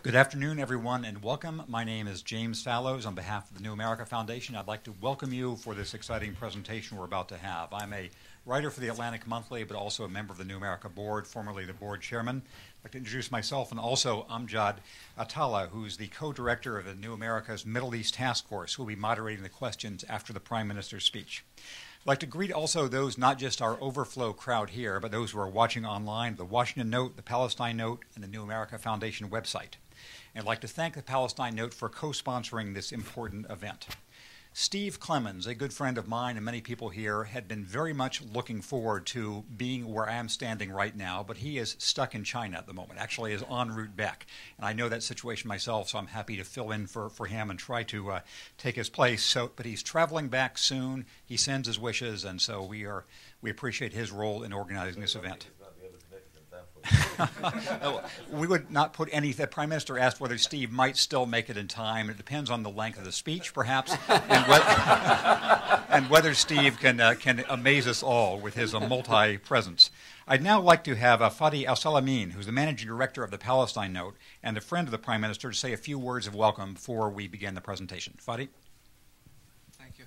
Good afternoon, everyone, and welcome. My name is James Fallows. On behalf of the New America Foundation, I'd like to welcome you for this exciting presentation we're about to have. I'm a writer for the Atlantic Monthly, but also a member of the New America Board, formerly the board chairman. I'd like to introduce myself and also Amjad Atala, who's the co-director of the New America's Middle East Task Force, who will be moderating the questions after the Prime Minister's speech. I'd like to greet also those, not just our overflow crowd here, but those who are watching online, the Washington Note, the Palestine Note, and the New America Foundation website. And I'd like to thank the Palestine Note for co-sponsoring this important event. Steve Clemens, a good friend of mine and many people here, had been very much looking forward to being where I am standing right now, but he is stuck in China at the moment, actually is en route back. And I know that situation myself, so I'm happy to fill in for him and try to take his place. But he's traveling back soon. He sends his wishes, and so we appreciate his role in organizing this event. We would not put any. The Prime Minister asked whether Steve might still make it in time. It depends on the length of the speech, perhaps, and whether Steve can amaze us all with his multi-presence. I'd now like to have Fadi Al-Salamin, who's the Managing Director of the Palestine Note and a friend of the Prime Minister, to say a few words of welcome before we begin the presentation. Fadi? Thank you.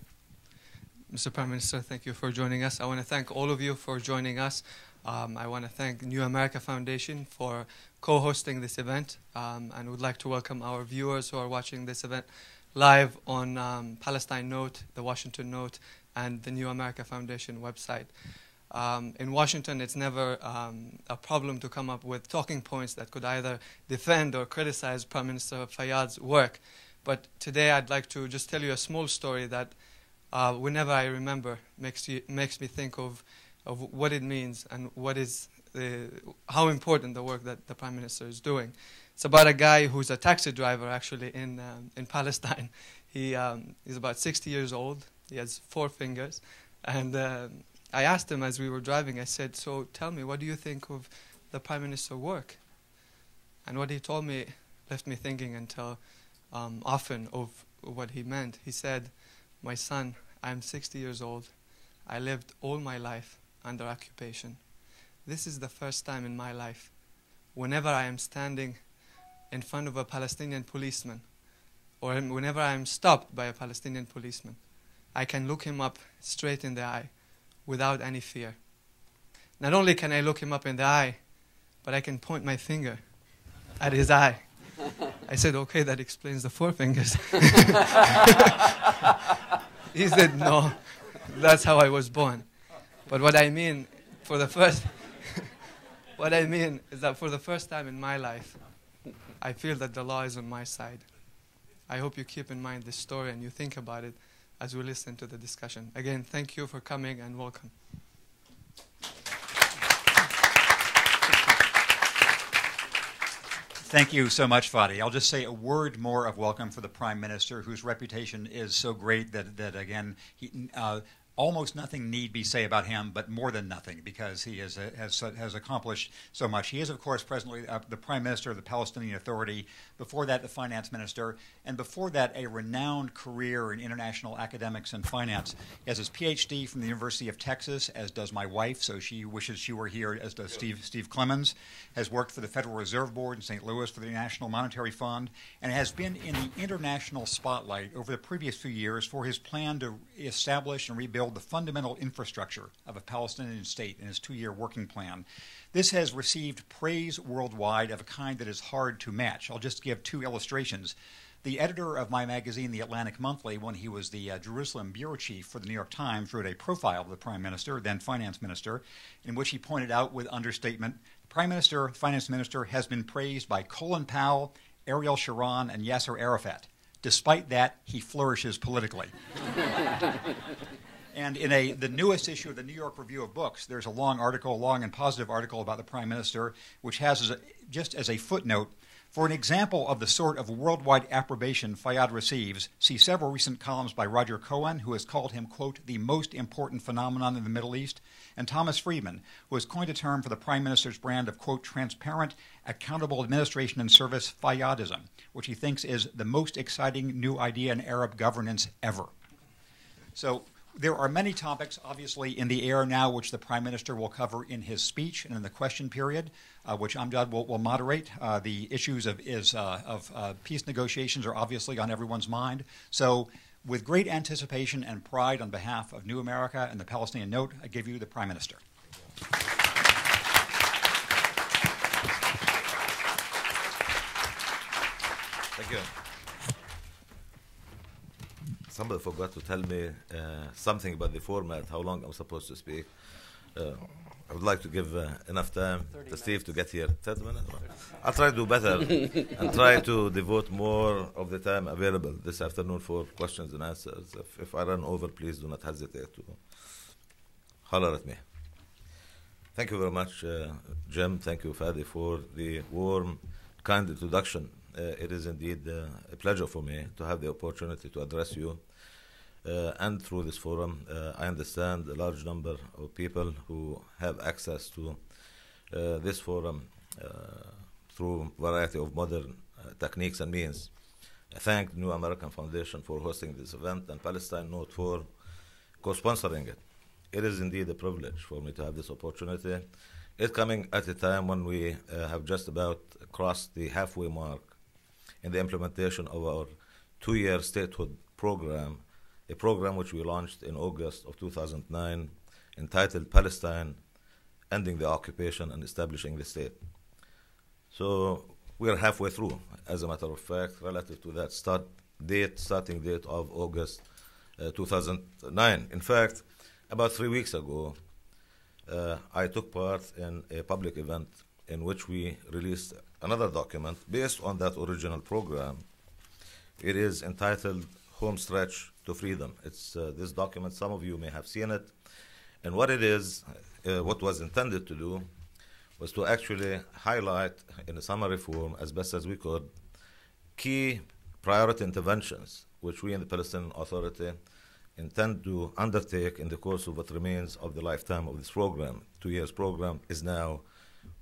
Mr. Prime Minister, thank you for joining us. I want to thank all of you for joining us. I want to thank New America Foundation for co-hosting this event, and would like to welcome our viewers who are watching this event live on Palestine Note, the Washington Note, and the New America Foundation website. In Washington, it's never a problem to come up with talking points that could either defend or criticize Prime Minister Fayyad's work. But today I'd like to just tell you a small story that whenever I remember makes me think of what it means and how important the work that the Prime Minister is doing. It's about a guy who's a taxi driver, actually, in Palestine. He's about 60 years old. He has 4 fingers. And I asked him as we were driving, I said, so tell me, what do you think of the Prime Minister's work? And what he told me left me thinking until often of what he meant. He said, my son, I'm 60 years old. I lived all my life under occupation. This is the first time in my life, whenever I am standing in front of a Palestinian policeman, or whenever I am stopped by a Palestinian policeman, I can look him up straight in the eye without any fear. Not only can I look him up in the eye, but I can point my finger at his eye. I said, okay, that explains the 4 fingers. He said, no, that's how I was born. But what I mean is that for the first time in my life, I feel that the law is on my side. I hope you keep in mind this story and you think about it as we listen to the discussion. Again, thank you for coming and welcome. Thank you so much, Fadi. I'll just say a word more of welcome for the Prime Minister, whose reputation is so great that again, almost nothing need be said about him, but more than nothing, because he has accomplished so much. He is, of course, presently the Prime Minister of the Palestinian Authority, before that the Finance Minister, and before that a renowned career in international academics and finance. He has his PhD from the University of Texas, as does my wife, so she wishes she were here, as does Steve Clemens, has worked for the Federal Reserve Board in St. Louis for the National Monetary Fund, and has been in the international spotlight over the previous few years for his plan to establish and rebuild the fundamental infrastructure of a Palestinian state in his 2-year working plan. This has received praise worldwide of a kind that is hard to match. I'll just give 2 illustrations. The editor of my magazine, The Atlantic Monthly, when he was the Jerusalem bureau chief for the New York Times, wrote a profile of the Prime Minister, then Finance Minister, in which he pointed out with understatement, the Prime Minister, Finance Minister, has been praised by Colin Powell, Ariel Sharon, and Yasser Arafat. Despite that, he flourishes politically. And in the newest issue of the New York Review of Books, there's a long and positive article about the Prime Minister, which has, just as a footnote, for an example of the sort of worldwide approbation Fayyad receives, see several recent columns by Roger Cohen, who has called him, quote, the most important phenomenon in the Middle East, and Thomas Friedman, who has coined a term for the Prime Minister's brand of, quote, transparent, accountable administration and service, Fayyadism, which he thinks is the most exciting new idea in Arab governance ever. So There are many topics, obviously, in the air now, which the Prime Minister will cover in his speech and in the question period, which Amjad will moderate. The issues of peace negotiations are obviously on everyone's mind. So, with great anticipation and pride on behalf of New America and the Palestinian Note, I give you the Prime Minister. Thank you. Somebody forgot to tell me something about the format, how long I'm supposed to speak. I would like to give enough time to Steve to get here. 30 minutes? I'll try to do better and try to devote more of the time available this afternoon for questions and answers. If I run over, please do not hesitate to holler at me. Thank you very much, Jim. Thank you, Fadi, for the warm, kind introduction. It is indeed a pleasure for me to have the opportunity to address you. And through this forum, I understand a large number of people who have access to this forum through a variety of modern techniques and means. I thank New American Foundation for hosting this event and Palestine Note for co-sponsoring it. It is indeed a privilege for me to have this opportunity. It's coming at a time when we have just about crossed the halfway mark in the implementation of our 2-year statehood program, a program which we launched in August of 2009, entitled Palestine, Ending the Occupation and Establishing the State. So we're halfway through, as a matter of fact, relative to that starting date of August 2009. In fact, about 3 weeks ago, I took part in a public event in which we released another document based on that original program. It is entitled Home Stretch to Freedom. It's this document, some of you may have seen it. And what it is, what was intended to do, was to actually highlight in a summary form, as best as we could, key priority interventions which we in the Palestinian Authority intend to undertake in the course of what remains of the lifetime of this program. 2 years program is now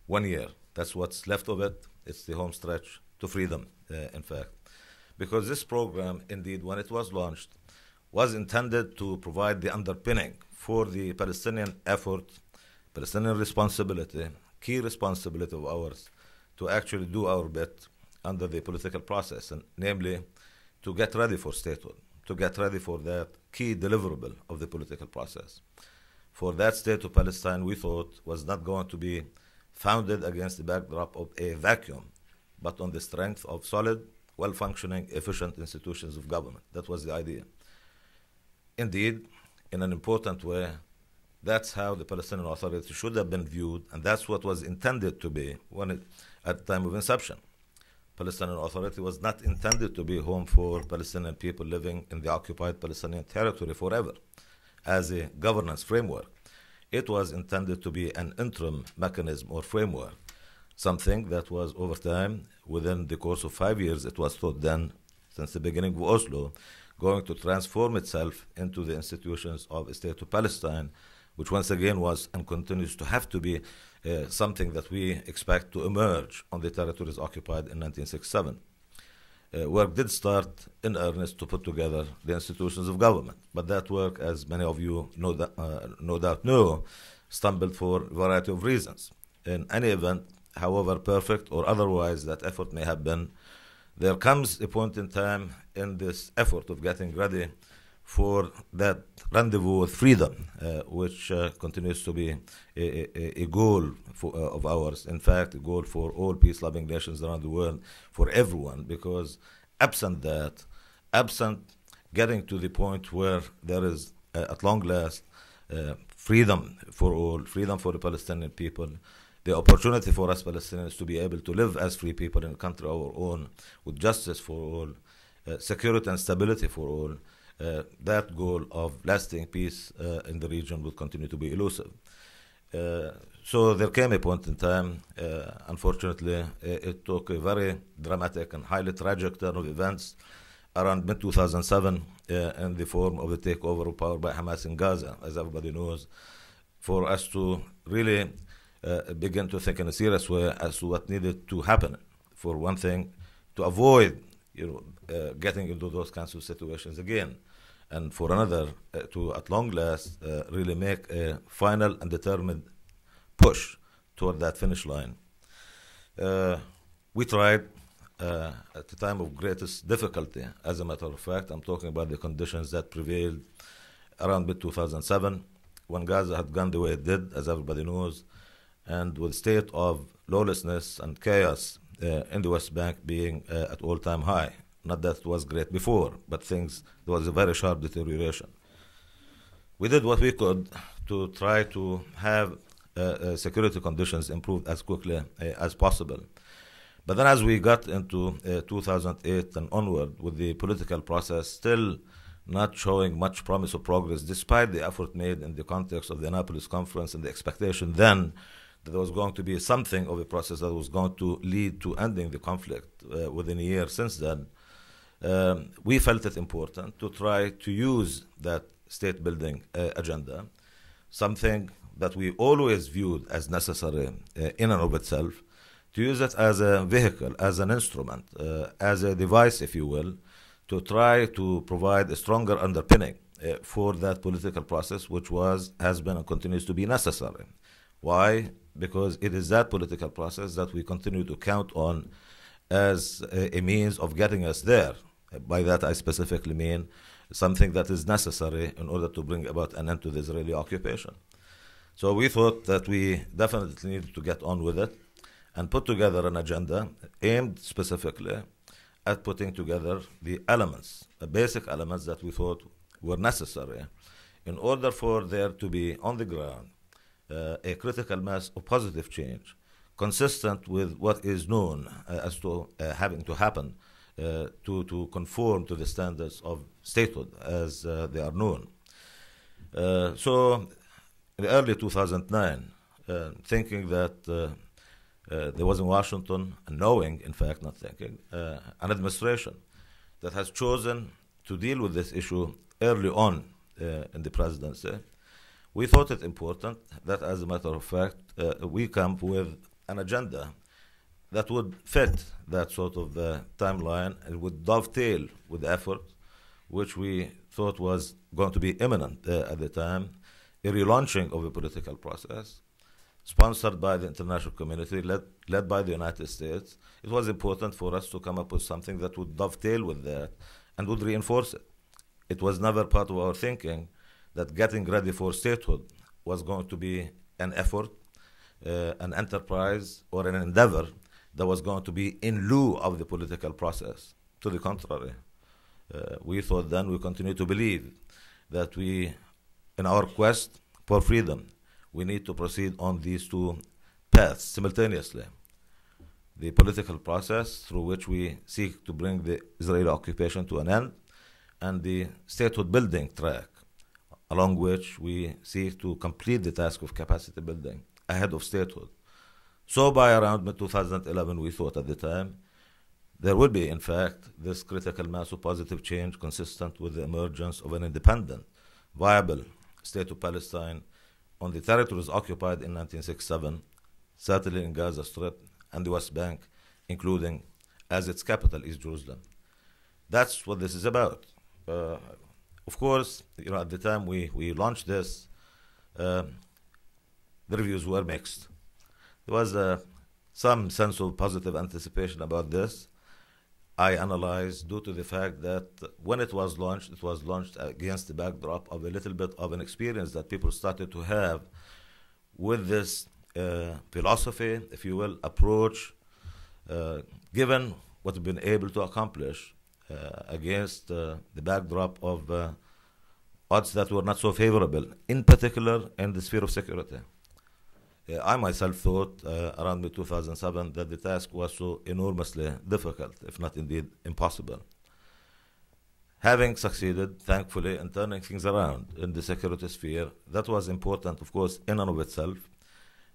1 year. That's what's left of it. It's the home stretch to freedom, in fact. Because this program, indeed, when it was launched, was intended to provide the underpinning for the Palestinian effort, Palestinian responsibility, key responsibility of ours, to actually do our bit under the political process, and namely, to get ready for statehood, to get ready for that key deliverable of the political process. For that state of Palestine, we thought, was not going to be founded against the backdrop of a vacuum, but on the strength of solid, well-functioning, efficient institutions of government. That was the idea. Indeed, in an important way, that's how the Palestinian Authority should have been viewed, and that's what was intended to be at the time of inception. Palestinian Authority was not intended to be home for Palestinian people living in the occupied Palestinian territory forever as a governance framework. It was intended to be an interim mechanism or framework, something that was over time, within the course of 5 years, it was thought then, since the beginning of Oslo, going to transform itself into the institutions of a state of Palestine, which once again was and continues to have to be something that we expect to emerge on the territories occupied in 1967. Work did start in earnest to put together the institutions of government, but that work, as many of you no doubt know, stumbled for a variety of reasons. In any event, however perfect or otherwise that effort may have been, there comes a point in time in this effort of getting ready for that rendezvous with freedom, which continues to be a goal of ours. In fact, a goal for all peace-loving nations around the world, for everyone, because absent that, absent getting to the point where there is, at long last, freedom for all, freedom for the Palestinian people, the opportunity for us Palestinians to be able to live as free people in a country of our own, with justice for all, security and stability for all, that goal of lasting peace in the region will continue to be elusive. So there came a point in time, unfortunately, it took a very dramatic and highly tragic turn of events around mid-2007 in the form of the takeover of power by Hamas in Gaza, as everybody knows, for us to really begin to think in a serious way as to what needed to happen. For one thing, to avoid getting into those kinds of situations again. and for another to, at long last, really make a final and determined push toward that finish line. We tried at the time of greatest difficulty. As a matter of fact, I'm talking about the conditions that prevailed around mid-2007, when Gaza had gone the way it did, as everybody knows, and with state of lawlessness and chaos in the West Bank being at all-time high. Not that it was great before, but there was a very sharp deterioration. We did what we could to try to have security conditions improved as quickly as possible. But then as we got into 2008 and onward, with the political process still not showing much promise of progress, despite the effort made in the context of the Annapolis Conference and the expectation then that there was going to be something of a process that was going to lead to ending the conflict within a year since then, we felt it important to try to use that state-building agenda, something that we always viewed as necessary in and of itself, to use it as a vehicle, as an instrument, as a device, if you will, to try to provide a stronger underpinning for that political process, which has been and continues to be necessary. Why? Because it is that political process that we continue to count on as a means of getting us there. By that I specifically mean something that is necessary in order to bring about an end to the Israeli occupation. So we thought that we definitely needed to get on with it and put together an agenda aimed specifically at putting together the elements, the basic elements that we thought were necessary in order for there to be on the ground a critical mass of positive change consistent with what is known as to having to happen to conform to the standards of statehood as they are known. So in early 2009, thinking that there was in Washington, and knowing, in fact, not thinking, an administration that has chosen to deal with this issue early on in the presidency, we thought it important that, as a matter of fact, we come with an agenda that would fit that sort of timeline and would dovetail with the effort which we thought was going to be imminent at the time, a relaunching of a political process sponsored by the international community, led by the United States. It was important for us to come up with something that would dovetail with that and would reinforce it. It was never part of our thinking that getting ready for statehood was going to be an effort, an enterprise, or an endeavor that was going to be in lieu of the political process. To the contrary, we thought then, we continue to believe that we, in our quest for freedom, we need to proceed on these two paths simultaneously. The political process through which we seek to bring the Israeli occupation to an end, and the statehood building track, along which we seek to complete the task of capacity building ahead of statehood. So by around mid-2011, we thought at the time, there would be, in fact, this critical mass of positive change consistent with the emergence of an independent, viable state of Palestine on the territories occupied in 1967, certainly in Gaza Strip and the West Bank, including as its capital East Jerusalem. That's what this is about. Of course, at the time we launched this, the reviews were mixed. There was some sense of positive anticipation about this. I analyzed due to the fact that when it was launched against the backdrop of a little bit of an experience that people started to have with this philosophy, if you will, approach, given what we've been able to accomplish against the backdrop of odds that were not so favorable, in particular in the sphere of security. I myself thought around mid-2007 that the task was so enormously difficult, if not indeed impossible. Having succeeded, thankfully, in turning things around in the security sphere, that was important, of course, in and of itself.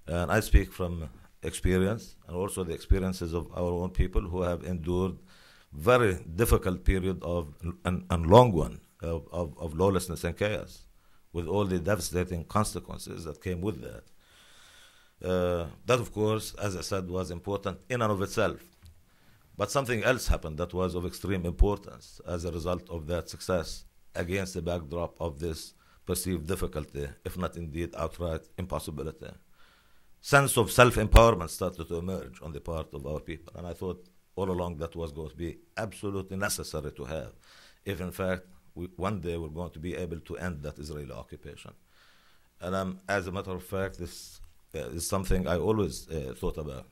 And I speak from experience, and also the experiences of our own people who have endured very difficult period and long one of lawlessness and chaos, with all the devastating consequences that came with that. That, of course, as I said, was important in and of itself. But something else happened that was of extreme importance as a result of that success against the backdrop of this perceived difficulty, if not indeed outright impossibility. Sense of self-empowerment started to emerge on the part of our people, and I thought all along that was going to be absolutely necessary to have, if in fact one day we're going to be able to end that Israeli occupation. And as a matter of fact, this is something I always thought about.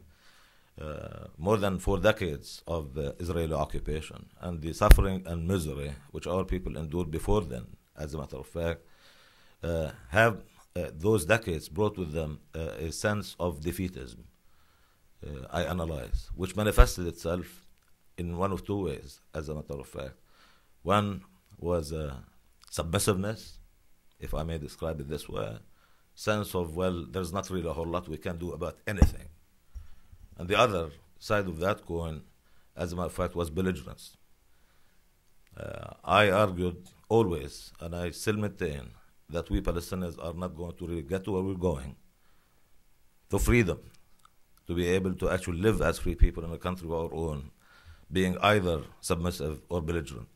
More than 4 decades of Israeli occupation and the suffering and misery which our people endured before then, as a matter of fact, have those decades brought with them a sense of defeatism, I analyze, which manifested itself in one of 2 ways, as a matter of fact. One was submissiveness, if I may describe it this way, sense of, well, there's not really a whole lot we can do about anything. And the other side of that coin, as a matter of fact, was belligerence. I argued always, and I still maintain, that we Palestinians are not going to really get to where we're going, to freedom, to be able to actually live as free people in a country of our own, being either submissive or belligerent.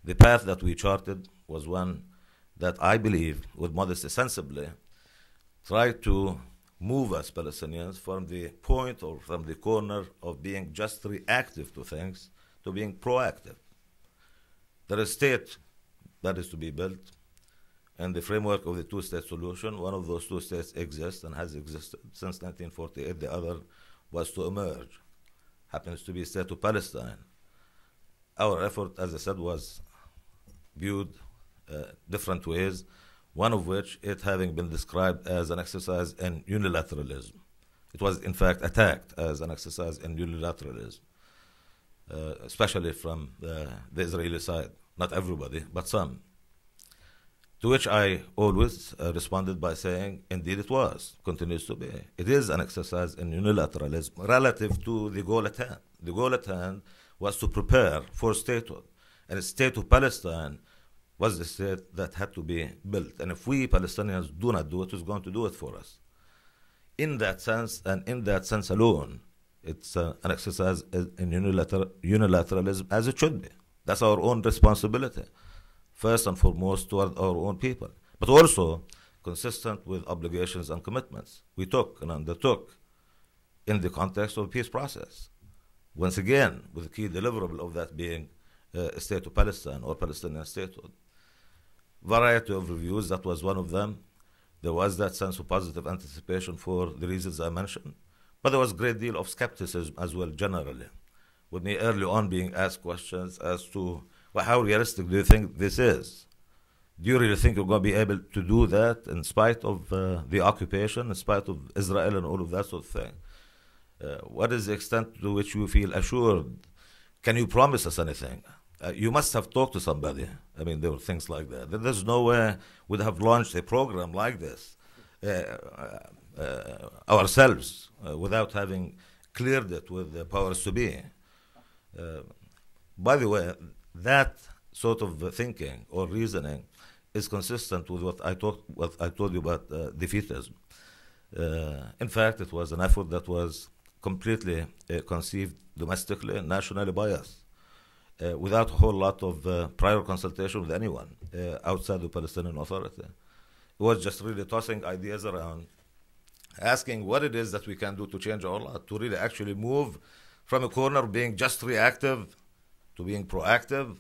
The path that we charted was one that I believe, with modesty sensibly, tried to move us Palestinians from the point or from the corner of being just reactive to things to being proactive. There is a state that is to be built in the framework of the 2-state solution. One of those 2 states exists and has existed since 1948. The other was to emerge, happens to be a state of Palestine. Our effort, as I said, was viewed different ways, one of which it having been described as an exercise in unilateralism. It was, in fact, attacked as an exercise in unilateralism, especially from the Israeli side. Not everybody, but some. To which I always responded by saying, indeed it was, continues to be. It is an exercise in unilateralism relative to the goal at hand. The goal at hand was to prepare for statehood. And the state of Palestine was the state that had to be built. And if we Palestinians do not do it, who's going to do it for us? In that sense, and in that sense alone, it's an exercise in unilateralism, as it should be. That's our own responsibility, first and foremost toward our own people, but also consistent with obligations and commitments we took and undertook in the context of the peace process. Once again, with the key deliverable of that being a state of Palestine or Palestinian statehood. Variety of reviews, that was one of them. There was that sense of positive anticipation for the reasons I mentioned, but there was a great deal of skepticism as well generally, with me early on being asked questions as to, well, how realistic do you think this is? Do you really think you're going to be able to do that in spite of the occupation, in spite of Israel and all of that sort of thing? What is the extent to which you feel assured? Can you promise us anything? You must have talked to somebody. I mean, there were things like that. There's no way we'd have launched a program like this ourselves without having cleared it with the powers to be. By the way, that sort of thinking or reasoning is consistent with what I told you about defeatism. In fact, it was an effort that was completely conceived domestically and nationally by us, without a whole lot of prior consultation with anyone outside the Palestinian Authority. It was just really tossing ideas around, asking what it is that we can do to change our lot, to really actually move from a corner of being just reactive to being proactive,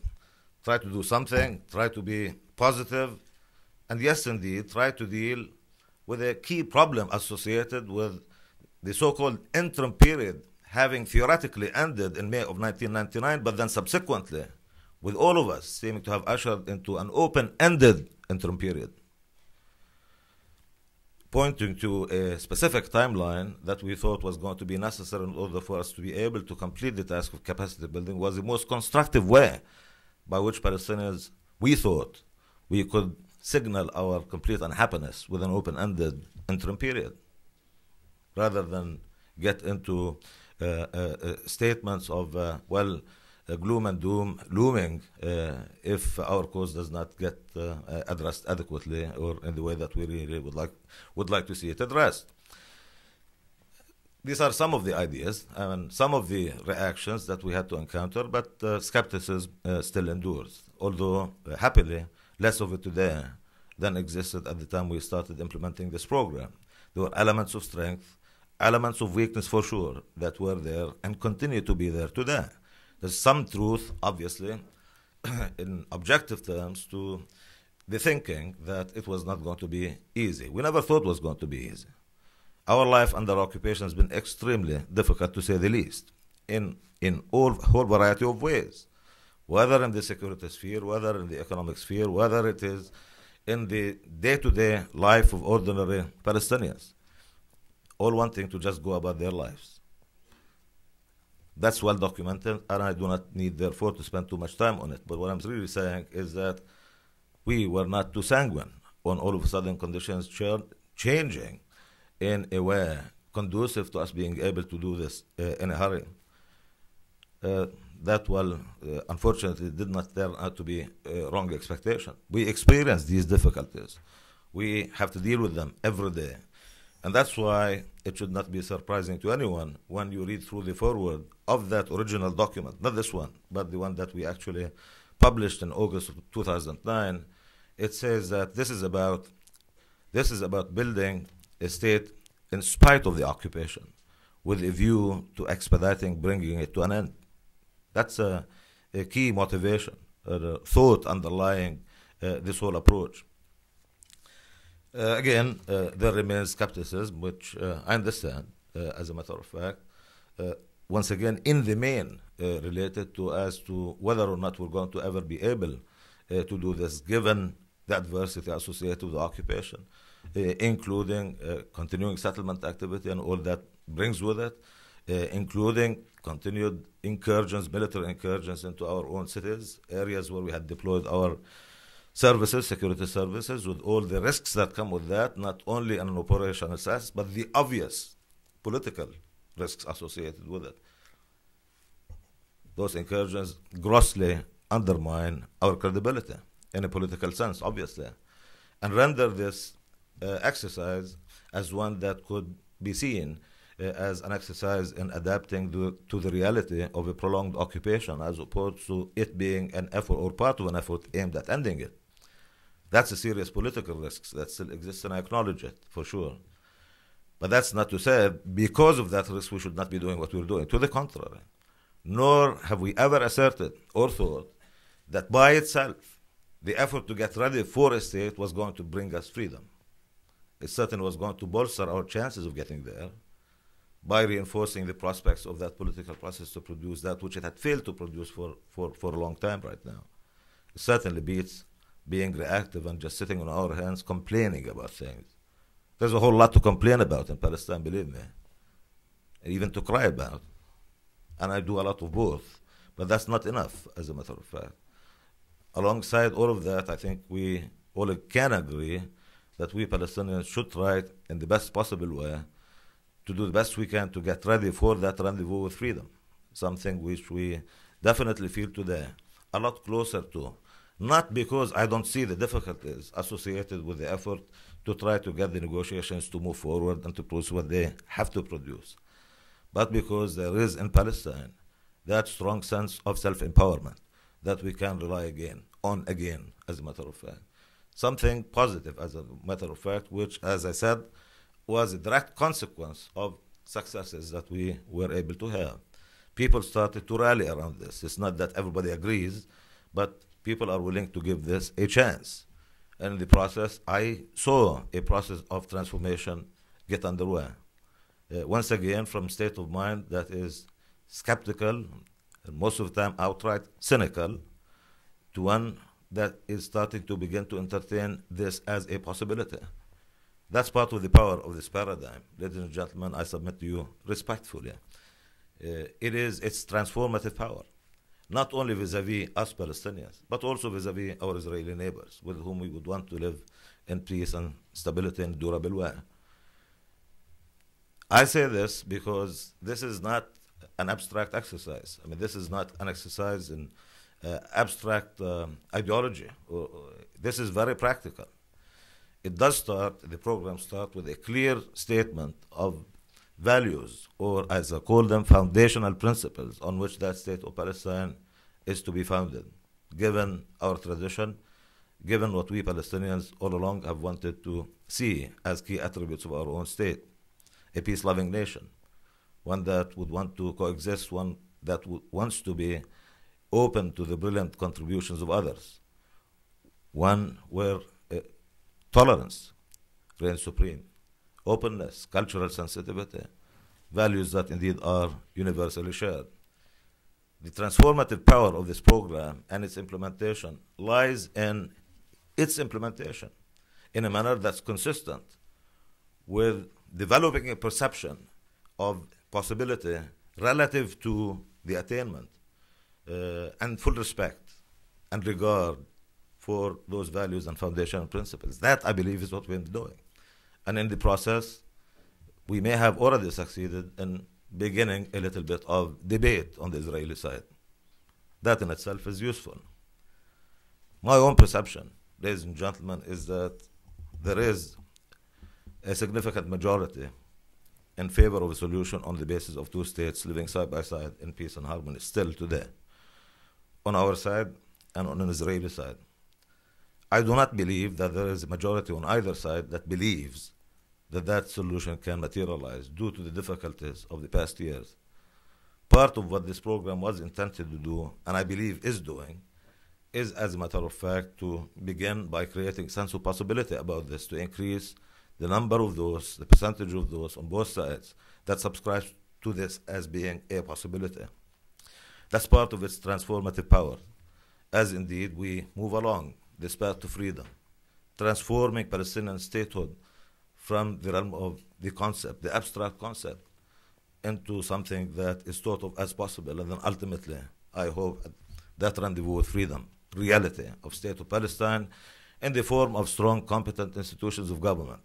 try to do something, try to be positive, and yes, indeed, try to deal with a key problem associated with the so-called interim period having theoretically ended in May of 1999, but then subsequently, with all of us seeming to have ushered into an open-ended interim period, pointing to a specific timeline that we thought was going to be necessary in order for us to be able to complete the task of capacity building was the most constructive way by which Palestinians, we thought, we could signal our complete unhappiness with an open-ended interim period, rather than get into statements of, gloom and doom looming if our cause does not get addressed adequately or in the way that we really would like to see it addressed. these are some of the ideas and some of the reactions that we had to encounter, but skepticism still endures. Although, happily, less of it today than existed at the time we started implementing this program. There were elements of strength, elements of weakness for sure, that were there and continue to be there today. There's some truth, obviously, in objective terms, to the thinking that it was not going to be easy. We never thought it was going to be easy. Our life under occupation has been extremely difficult, to say the least, in whole variety of ways, whether in the security sphere, whether in the economic sphere, whether it is in the day-to-day life of ordinary Palestinians, all wanting to just go about their lives. That's well documented, and I do not need, therefore, to spend too much time on it. But what I'm really saying is that we were not too sanguine on all of a sudden conditions changing in a way conducive to us being able to do this in a hurry. That, unfortunately, did not turn out to be a wrong expectation. We experience these difficulties. We have to deal with them every day. And that's why it should not be surprising to anyone when you read through the foreword of that original document, not this one, but the one that we actually published in August of 2009. It says that this is about building a state in spite of the occupation, with a view to expediting bringing it to an end. That's a key motivation, a thought underlying this whole approach. Again, there remains skepticism, which I understand, as a matter of fact, once again, in the main, related to as to whether or not we're going to ever be able to do this, given the adversity associated with the occupation, including continuing settlement activity and all that brings with it, including continued incursions, military incursions into our own cities, areas where we had deployed our services, security services, with all the risks that come with that, not only in an operational sense, but the obvious political risks associated with it. Those incursions grossly undermine our credibility in a political sense, obviously, and render this exercise as one that could be seen as an exercise in adapting to the reality of a prolonged occupation, as opposed to it being an effort or part of an effort aimed at ending it. That's a serious political risk that still exists, and I acknowledge it, for sure. But that's not to say, because of that risk, we should not be doing what we're doing. To the contrary. Nor have we ever asserted or thought that by itself, the effort to get ready for a state was going to bring us freedom. It certainly was going to bolster our chances of getting there by reinforcing the prospects of that political process to produce that which it had failed to produce for a long time right now. It certainly beats being reactive and just sitting on our hands complaining about things. There's a whole lot to complain about in Palestine, believe me, even to cry about. And I do a lot of both, but that's not enough, as a matter of fact. Alongside all of that, I think we all can agree that we Palestinians should try in the best possible way to do the best we can to get ready for that rendezvous with freedom, something which we definitely feel today a lot closer to. Not because I don't see the difficulties associated with the effort to try to get the negotiations to move forward and to produce what they have to produce, but because there is in Palestine that strong sense of self-empowerment that we can rely on again, as a matter of fact. Something positive, as a matter of fact, which, as I said, was a direct consequence of successes that we were able to have. People started to rally around this. It's not that everybody agrees, but people are willing to give this a chance. And in the process, I saw a process of transformation get underway. Once again, from a state of mind that is skeptical, and most of the time outright cynical, to one that is starting to begin to entertain this as a possibility. That's part of the power of this paradigm. Ladies and gentlemen, I submit to you respectfully. It's transformative power, not only vis-a-vis us Palestinians, but also vis-a-vis our Israeli neighbors, with whom we would want to live in peace and stability in a durable way. I say this because this is not an abstract exercise. I mean, this is not an exercise in abstract ideology. This is very practical. It does start, the program starts with a clear statement of values, or as I call them, foundational principles on which that state of Palestine is to be founded, given our tradition, given what we Palestinians all along have wanted to see as key attributes of our own state, a peace-loving nation, one that would want to coexist, one that wants to be open to the brilliant contributions of others, one where tolerance reigns supreme, openness, cultural sensitivity, values that indeed are universally shared. The transformative power of this program and its implementation lies in its implementation in a manner that's consistent with developing a perception of possibility relative to the attainment and full respect and regard for those values and foundational principles. That, I believe, is what we're doing. And in the process, we may have already succeeded in beginning a little bit of debate on the Israeli side. That in itself is useful. My own perception, ladies and gentlemen, is that there is a significant majority in favor of a solution on the basis of two states living side by side in peace and harmony still today, on our side and on an Israeli side. I do not believe that there is a majority on either side that believes that that solution can materialize due to the difficulties of the past years. Part of what this program was intended to do, and I believe is doing, is, as a matter of fact, to begin by creating a sense of possibility about this, to increase the number of those, the percentage of those on both sides that subscribe to this as being a possibility. That's part of its transformative power, as indeed we move along this path to freedom, transforming Palestinian statehood from the realm of the concept, the abstract concept, into something that is thought of as possible, and then ultimately, I hope, that rendezvous with freedom, reality of State of Palestine in the form of strong, competent institutions of government,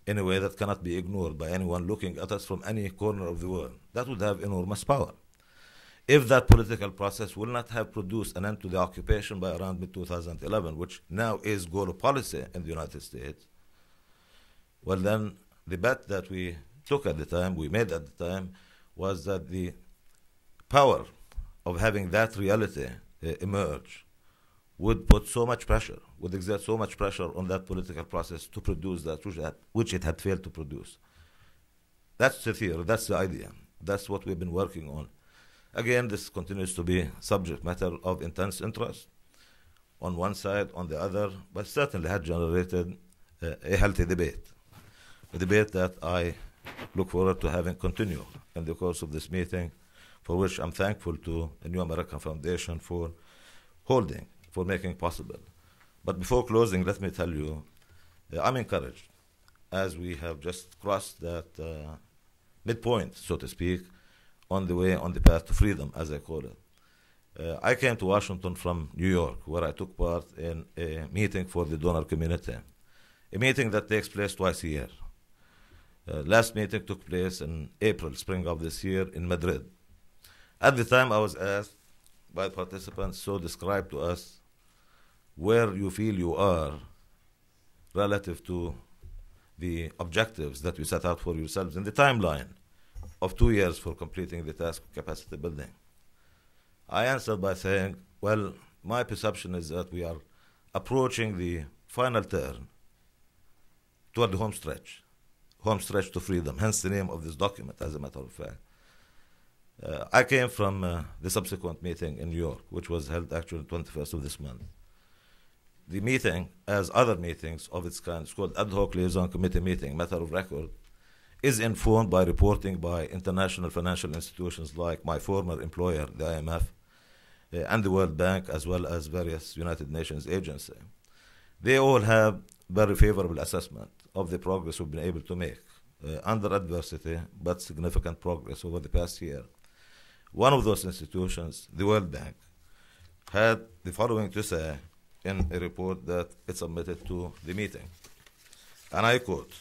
in a way that cannot be ignored by anyone looking at us from any corner of the world. That would have enormous power. If that political process will not have produced an end to the occupation by around mid-2011, which now is goal of policy in the United States, well then, the bet that we took at the time, we made at the time, was that the power of having that reality emerge would put so much pressure, would exert so much pressure on that political process to produce that which it had failed to produce. That's the theory, that's the idea. That's what we've been working on. Again, this continues to be subject matter of intense interest on one side, on the other, but certainly had generated a healthy debate. A debate that I look forward to having continue in the course of this meeting, for which I'm thankful to the New American Foundation for holding, for making possible. But before closing, let me tell you, I'm encouraged, as we have just crossed that midpoint, so to speak, on the way, on the path to freedom, as I call it. I came to Washington from New York, where I took part in a meeting for the donor community, a meeting that takes place twice a year. Last meeting took place in April, spring of this year, in Madrid. At the time, I was asked by participants, so describe to us where you feel you are relative to the objectives that you set out for yourselves in the timeline of 2 years for completing the task of capacity building. I answered by saying, well, my perception is that we are approaching the final turn toward the home stretch to freedom, hence the name of this document, as a matter of fact. I came from the subsequent meeting in New York, which was held actually the 21st of this month. The meeting, as other meetings of its kind, it's called Ad Hoc Liaison Committee meeting, matter of record, is informed by reporting by international financial institutions like my former employer, the IMF, and the World Bank, as well as various United Nations agencies. They all have very favorable assessment of the progress we've been able to make under adversity, but significant progress over the past year. One of those institutions, the World Bank, had the following to say in a report that it submitted to the meeting. And I quote,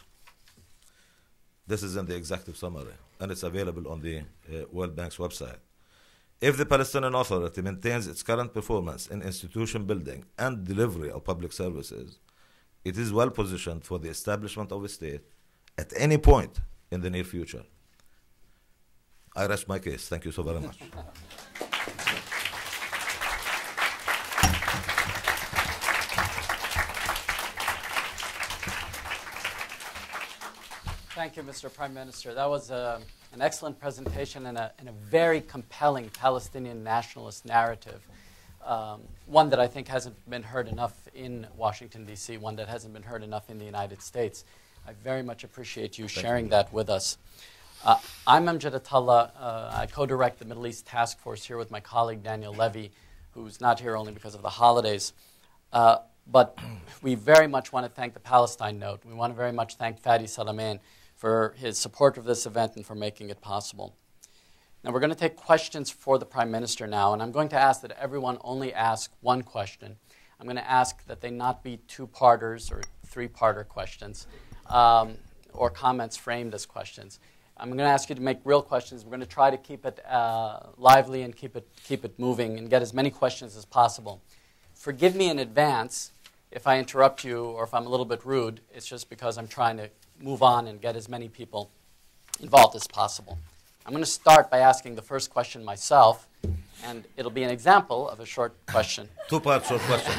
this is in the executive summary, and it's available on the World Bank's website. If the Palestinian Authority maintains its current performance in institution building and delivery of public services, it is well positioned for the establishment of a state at any point in the near future. I rest my case. Thank you so very much. Thank you, Mr. Prime Minister. That was an excellent presentation and a very compelling Palestinian nationalist narrative. One that I think hasn't been heard enough in Washington, D.C., one that hasn't been heard enough in the United States. I very much appreciate you sharing that with us. I'm Amjad Atallah. I co-direct the Middle East Task Force here with my colleague Daniel Levy, who's not here only because of the holidays. But we very much want to thank the Palestine Note. We want to very much thank Fadi Salam for his support of this event and for making it possible. Now we're going to take questions for the Prime Minister now, and I'm going to ask that everyone only ask one question. I'm going to ask that they not be two-parters or three-parter questions or comments framed as questions. I'm going to ask you to make real questions. We're going to try to keep it lively and keep it moving and get as many questions as possible. Forgive me in advance if I interrupt you or if I'm a little bit rude. It's just because I'm trying to move on and get as many people involved as possible. I'm going to start by asking the first question myself, and it'll be an example of a short question. Two-part short question.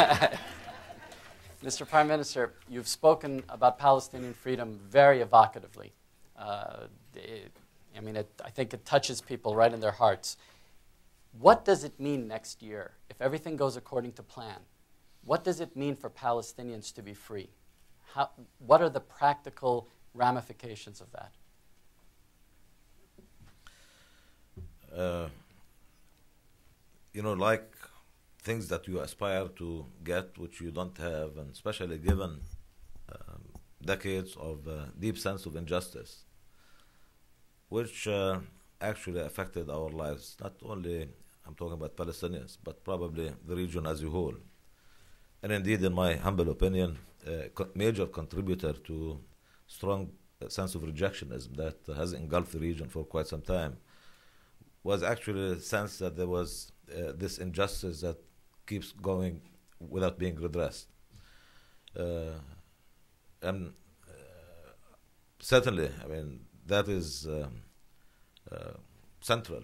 Mr. Prime Minister, you've spoken about Palestinian freedom very evocatively. I think it touches people right in their hearts. What does it mean next year, if everything goes according to plan? What does it mean for Palestinians to be free? What are the practical ramifications of that? Like things that you aspire to get, which you don't have, and especially given decades of deep sense of injustice, which actually affected our lives. Not only, I'm talking about Palestinians, but probably the region as a whole. And indeed, in my humble opinion, a major contributor to strong sense of rejectionism that has engulfed the region for quite some time was actually the sense that there was this injustice that keeps going without being redressed. And certainly, that is central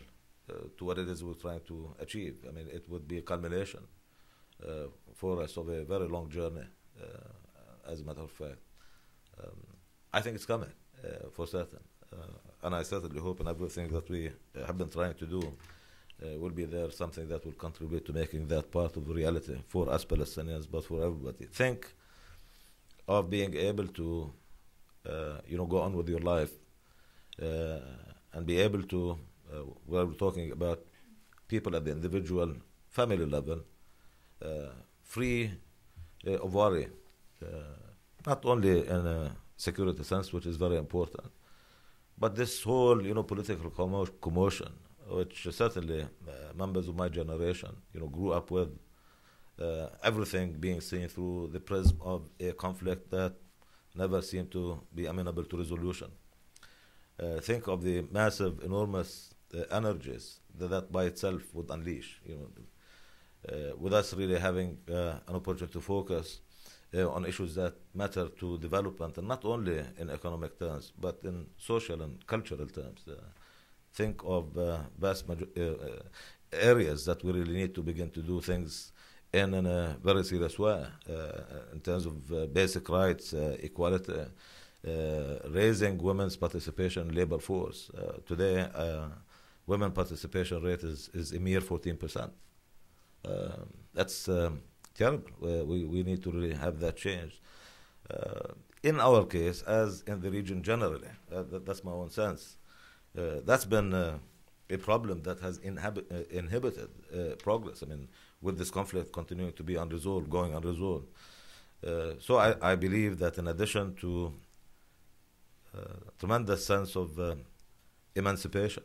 to what it is we're trying to achieve. It would be a culmination for us of a very long journey, as a matter of fact. I think it's coming, for certain. And I certainly hope in everything that we have been trying to do will be there something that will contribute to making that part of reality for us Palestinians, but for everybody. Think of being able to, go on with your life and be able to, we're talking about people at the individual family level, free of worry, not only in a security sense, which is very important, but this whole, political commotion, which certainly members of my generation, grew up with, everything being seen through the prism of a conflict that never seemed to be amenable to resolution. Think of the massive, enormous energies that by itself would unleash, with us really having an opportunity to focus on issues that matter to development, and not only in economic terms, but in social and cultural terms. Think of vast areas that we really need to begin to do things in a very serious way, in terms of basic rights, equality, raising women's participation in labor force. Today, women participation rate is a mere 14%. That's terrible. We need to really have that change. In our case, as in the region generally, that's my own sense. That's been a problem that has inhibited progress. With this conflict continuing to be unresolved, going unresolved. So I believe that in addition to tremendous sense of emancipation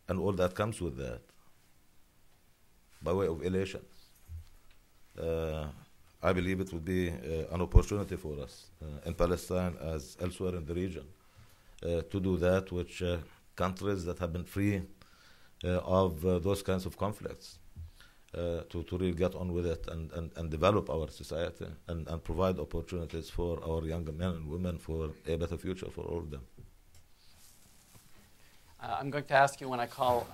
and all that comes with that, by way of elation, I believe it would be an opportunity for us in Palestine as elsewhere in the region to do that which countries that have been free of those kinds of conflicts to really get on with it and develop our society and provide opportunities for our young men and women for a better future for all of them. I'm going to ask you when I call,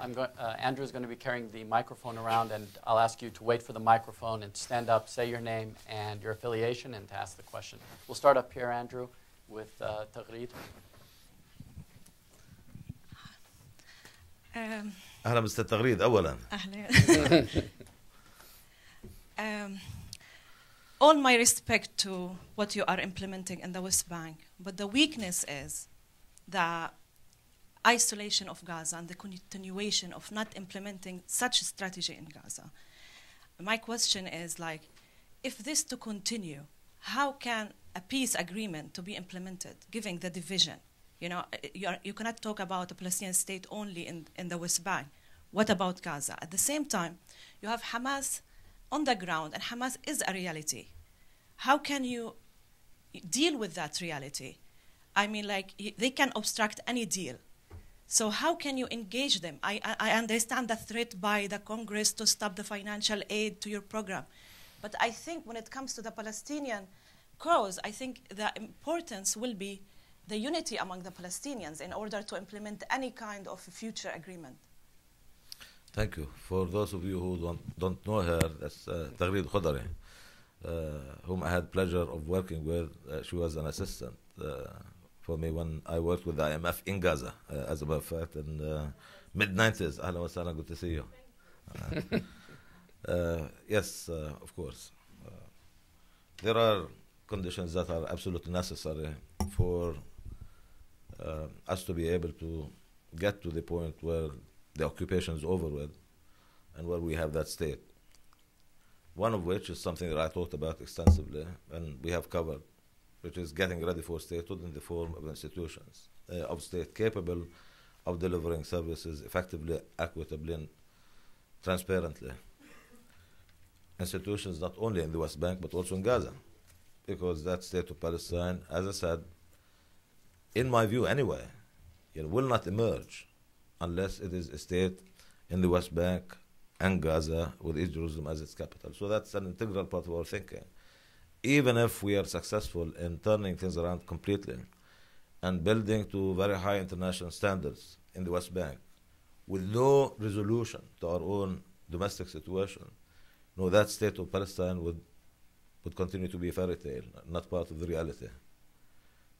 Andrew is going to be carrying the microphone around, and I'll ask you to wait for the microphone and stand up, say your name and your affiliation, and to ask the question. We'll start up here, Andrew, with Taghreed. أهلا مستر تغريد أولا. All my respect to what you are implementing in the West Bank, but the weakness is the isolation of Gaza and the continuation of not implementing such a strategy in Gaza. My question is, like, if this to continue, how can a peace agreement to be implemented, given the division? You know, you cannot talk about a Palestinian state only in the West Bank. What about Gaza? At the same time, you have Hamas on the ground, and Hamas is a reality. How can you deal with that reality? I mean, like, they can obstruct any deal. So how can you engage them? I understand the threat by the Congress to stop the financial aid to your program. But I think when it comes to the Palestinian cause, I think the importance will be the unity among the Palestinians in order to implement any kind of future agreement. Thank you. For those of you who don't know her, that's Taghreed Khudari, whom I had pleasure of working with. She was an assistant for me when I worked with the IMF in Gaza, as a matter of fact, in the mid-90s. Ahlan wa sahlan, good to see you. Yes, of course. There are conditions that are absolutely necessary for us to be able to get to the point where the occupation is over with and where we have that state. One of which is something that I thought about extensively and we have covered, which is getting ready for statehood in the form of institutions of state capable of delivering services effectively, equitably, and transparently. Institutions not only in the West Bank but also in Gaza, because that state of Palestine, as I said, in my view anyway, will not emerge unless it is a state in the West Bank and Gaza with East Jerusalem as its capital. So that's an integral part of our thinking. Even if we are successful in turning things around completely and building to very high international standards in the West Bank with no resolution to our own domestic situation, that state of Palestine would continue to be a fairy tale, not part of the reality.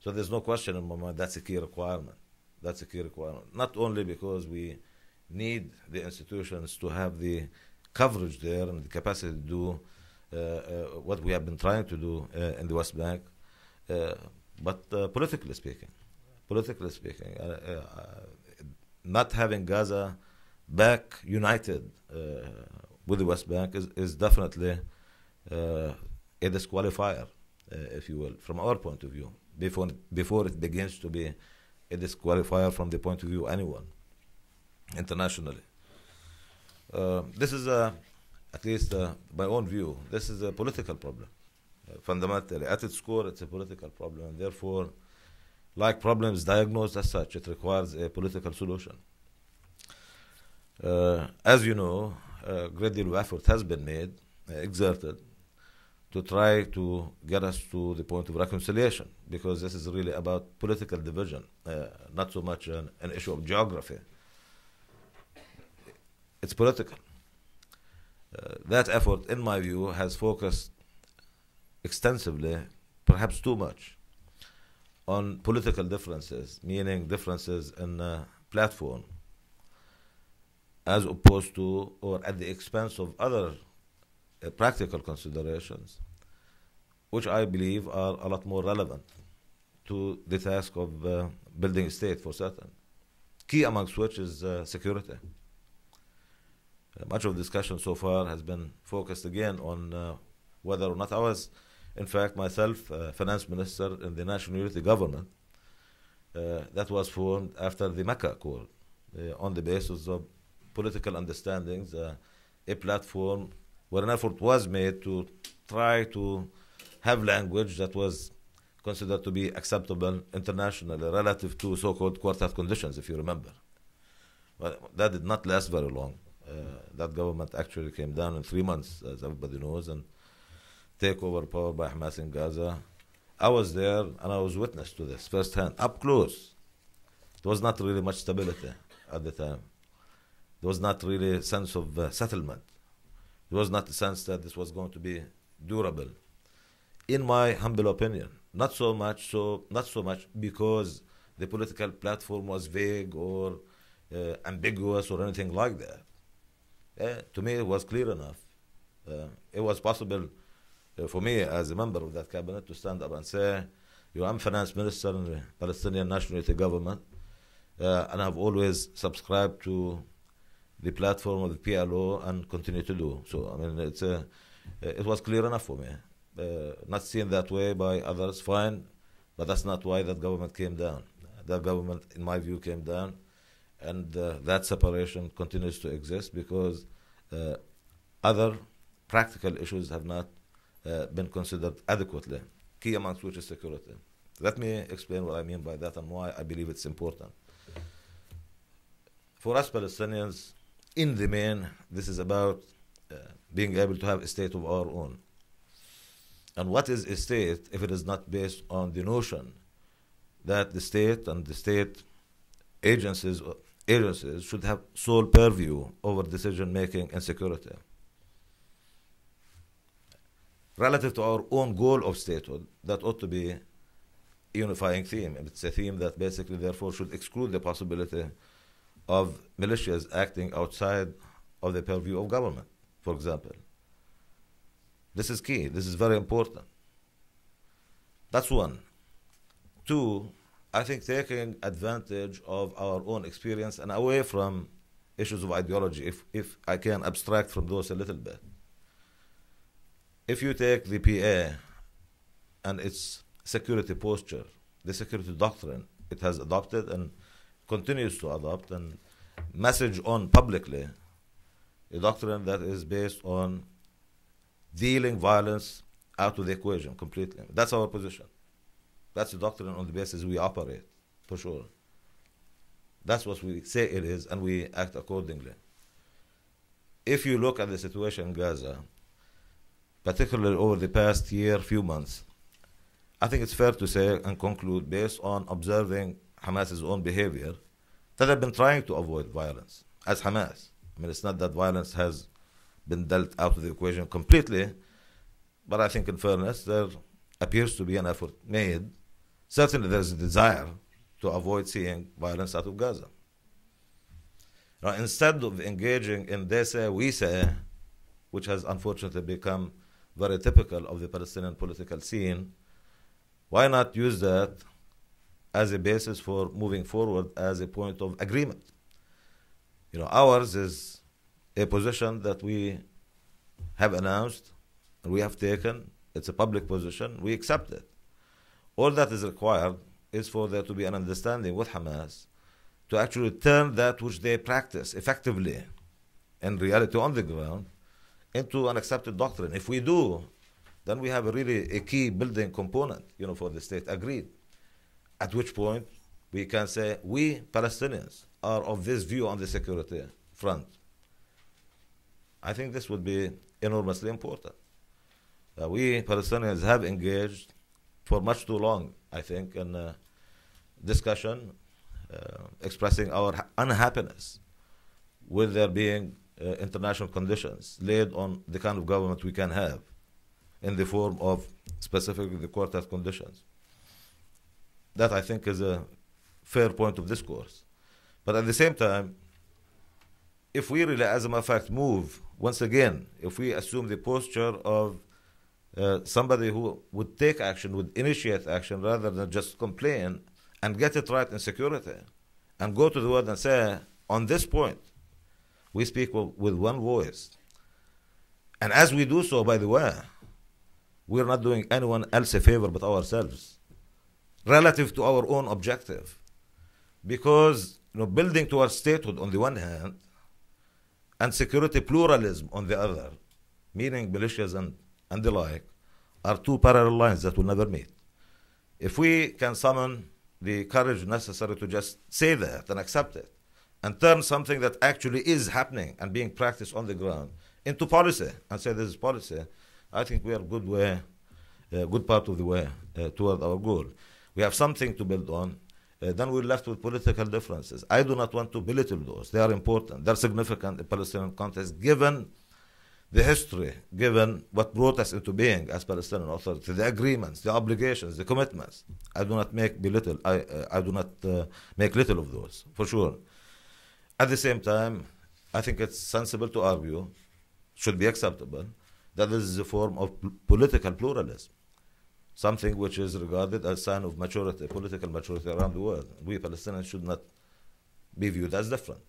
So there's no question in my mind that's a key requirement. That's a key requirement. Not only because we need the institutions to have the coverage there and the capacity to do what we have been trying to do in the West Bank, but politically speaking, not having Gaza back united with the West Bank is definitely a disqualifier, if you will, from our point of view, before it begins to be a disqualifier from the point of view of anyone internationally. This is at least my own view, this is a political problem. Fundamentally, at its core, it's a political problem, and therefore, like problems diagnosed as such, it requires a political solution. As you know, a great deal of effort has been made, exerted, to try to get us to the point of reconciliation, because this is really about political division, not so much an issue of geography. It's political. That effort, in my view, has focused extensively, perhaps too much, on political differences, meaning differences in platform, as opposed to or at the expense of other practical considerations, which I believe are a lot more relevant to the task of building a state for certain. Key amongst which is security. Much of the discussion so far has been focused again on whether or not I was, in fact, myself, finance minister in the National Unity Government that was formed after the Mecca Accord on the basis of political understandings, a platform where an effort was made to try to have language that was considered to be acceptable internationally relative to so-called quartet conditions, if you remember. But that did not last very long. That government actually came down in 3 months, as everybody knows, and take over power by Hamas in Gaza. I was there and I was witness to this firsthand, up close. There was not really much stability at the time. There was not really a sense of settlement. There was not a sense that this was going to be durable. In my humble opinion, not so much because the political platform was vague or ambiguous or anything like that. To me, it was clear enough. It was possible for me as a member of that cabinet to stand up and say, I'm finance minister in the Palestinian National Unity Government, and I've always subscribed to the platform of the PLO and continue to do. So, I mean, it was clear enough for me. Not seen that way by others, fine, but that's not why that government came down. That government, in my view, came down, and that separation continues to exist because other practical issues have not been considered adequately, key amongst which is security. Let me explain what I mean by that and why I believe it's important. For us Palestinians, in the main, this is about being able to have a state of our own. And what is a state if it is not based on the notion that the state and the state agencies should have sole purview over decision-making and security? Relative to our own goal of statehood, that ought to be a unifying theme. It's a theme that basically, therefore, should exclude the possibility of militias acting outside of the purview of government, for example. This is key. This is very important. That's one. Two, I think taking advantage of our own experience and away from issues of ideology, if I can abstract from those a little bit. If you take the PA and its security posture, the security doctrine it has adopted and continues to adopt and message on publicly, a doctrine that is based on dealing violence out of the equation completely. That's our position. That's the doctrine on the basis we operate, for sure. That's what we say it is, and we act accordingly. If you look at the situation in Gaza, particularly over the past year, few months, I think it's fair to say and conclude, based on observing Hamas's own behavior, that they've been trying to avoid violence as Hamas. I mean, it's not that violence has been dealt out of the equation completely, but I think in fairness, there appears to be an effort made. Certainly there's a desire to avoid seeing violence out of Gaza. Now, instead of engaging in they say, we say, which has unfortunately become very typical of the Palestinian political scene, why not use that as a basis for moving forward as a point of agreement? Ours is a position that we have announced and we have taken. It's a public position. We accept it. All that is required is for there to be an understanding with Hamas to actually turn that which they practice effectively in reality on the ground into an accepted doctrine. If we do, then we have a key building component, for the state, agreed. At which point we can say, we Palestinians are of this view on the security front. I think this would be enormously important. We Palestinians have engaged for much too long, I think, in discussion, expressing our unhappiness with there being international conditions laid on the kind of government we can have in the form of specifically the quartet conditions. That, I think, is a fair point of discourse. But at the same time, if we really, as a matter of fact, move, once again, if we assume the posture of somebody who would take action, would initiate action rather than just complain and get it right in security and go to the world and say, on this point, we speak with one voice. And as we do so, by the way, we're not doing anyone else a favor but ourselves relative to our own objective. Because building towards statehood on the one hand and security pluralism on the other, meaning militias and the like, are two parallel lines that will never meet. If we can summon the courage necessary to just say that and accept it, and turn something that actually is happening and being practiced on the ground into policy, and say this is policy, I think we are good part of the way toward our goal. We have something to build on. then we're left with political differences. I do not want to belittle those. They are important. They're significant in Palestinian context, given the history, given what brought us into being as Palestinian Authority, the agreements, the obligations, the commitments. I do not make belittle. I do not make little of those, for sure. At the same time, I think it's sensible to argue, should be acceptable, that this is a form of political pluralism, something which is regarded as a sign of maturity, political maturity around the world. We Palestinians should not be viewed as different.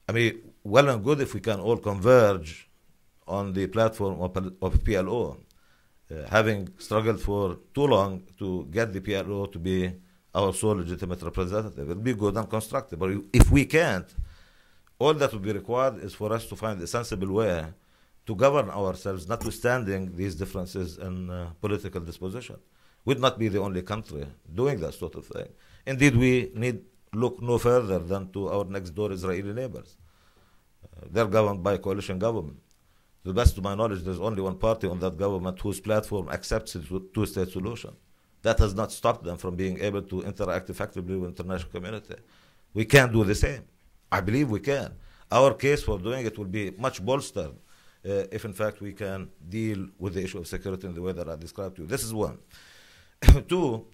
I mean, well and good if we can all converge on the platform of PLO, having struggled for too long to get the PLO to be our sole legitimate representative. It would be good and constructive. But if we can't, all that would be required is for us to find a sensible way to govern ourselves, notwithstanding these differences in political disposition. We'd not be the only country doing that sort of thing. Indeed, we need look no further than to our next door Israeli neighbors. They're governed by a coalition government. To the best of my knowledge, there's only one party on that government whose platform accepts a two-state solution. That has not stopped them from being able to interact effectively with the international community. We can do the same. I believe we can. Our case for doing it will be much bolstered if, in fact, we can deal with the issue of security in the way that I described to you. This is one. Two,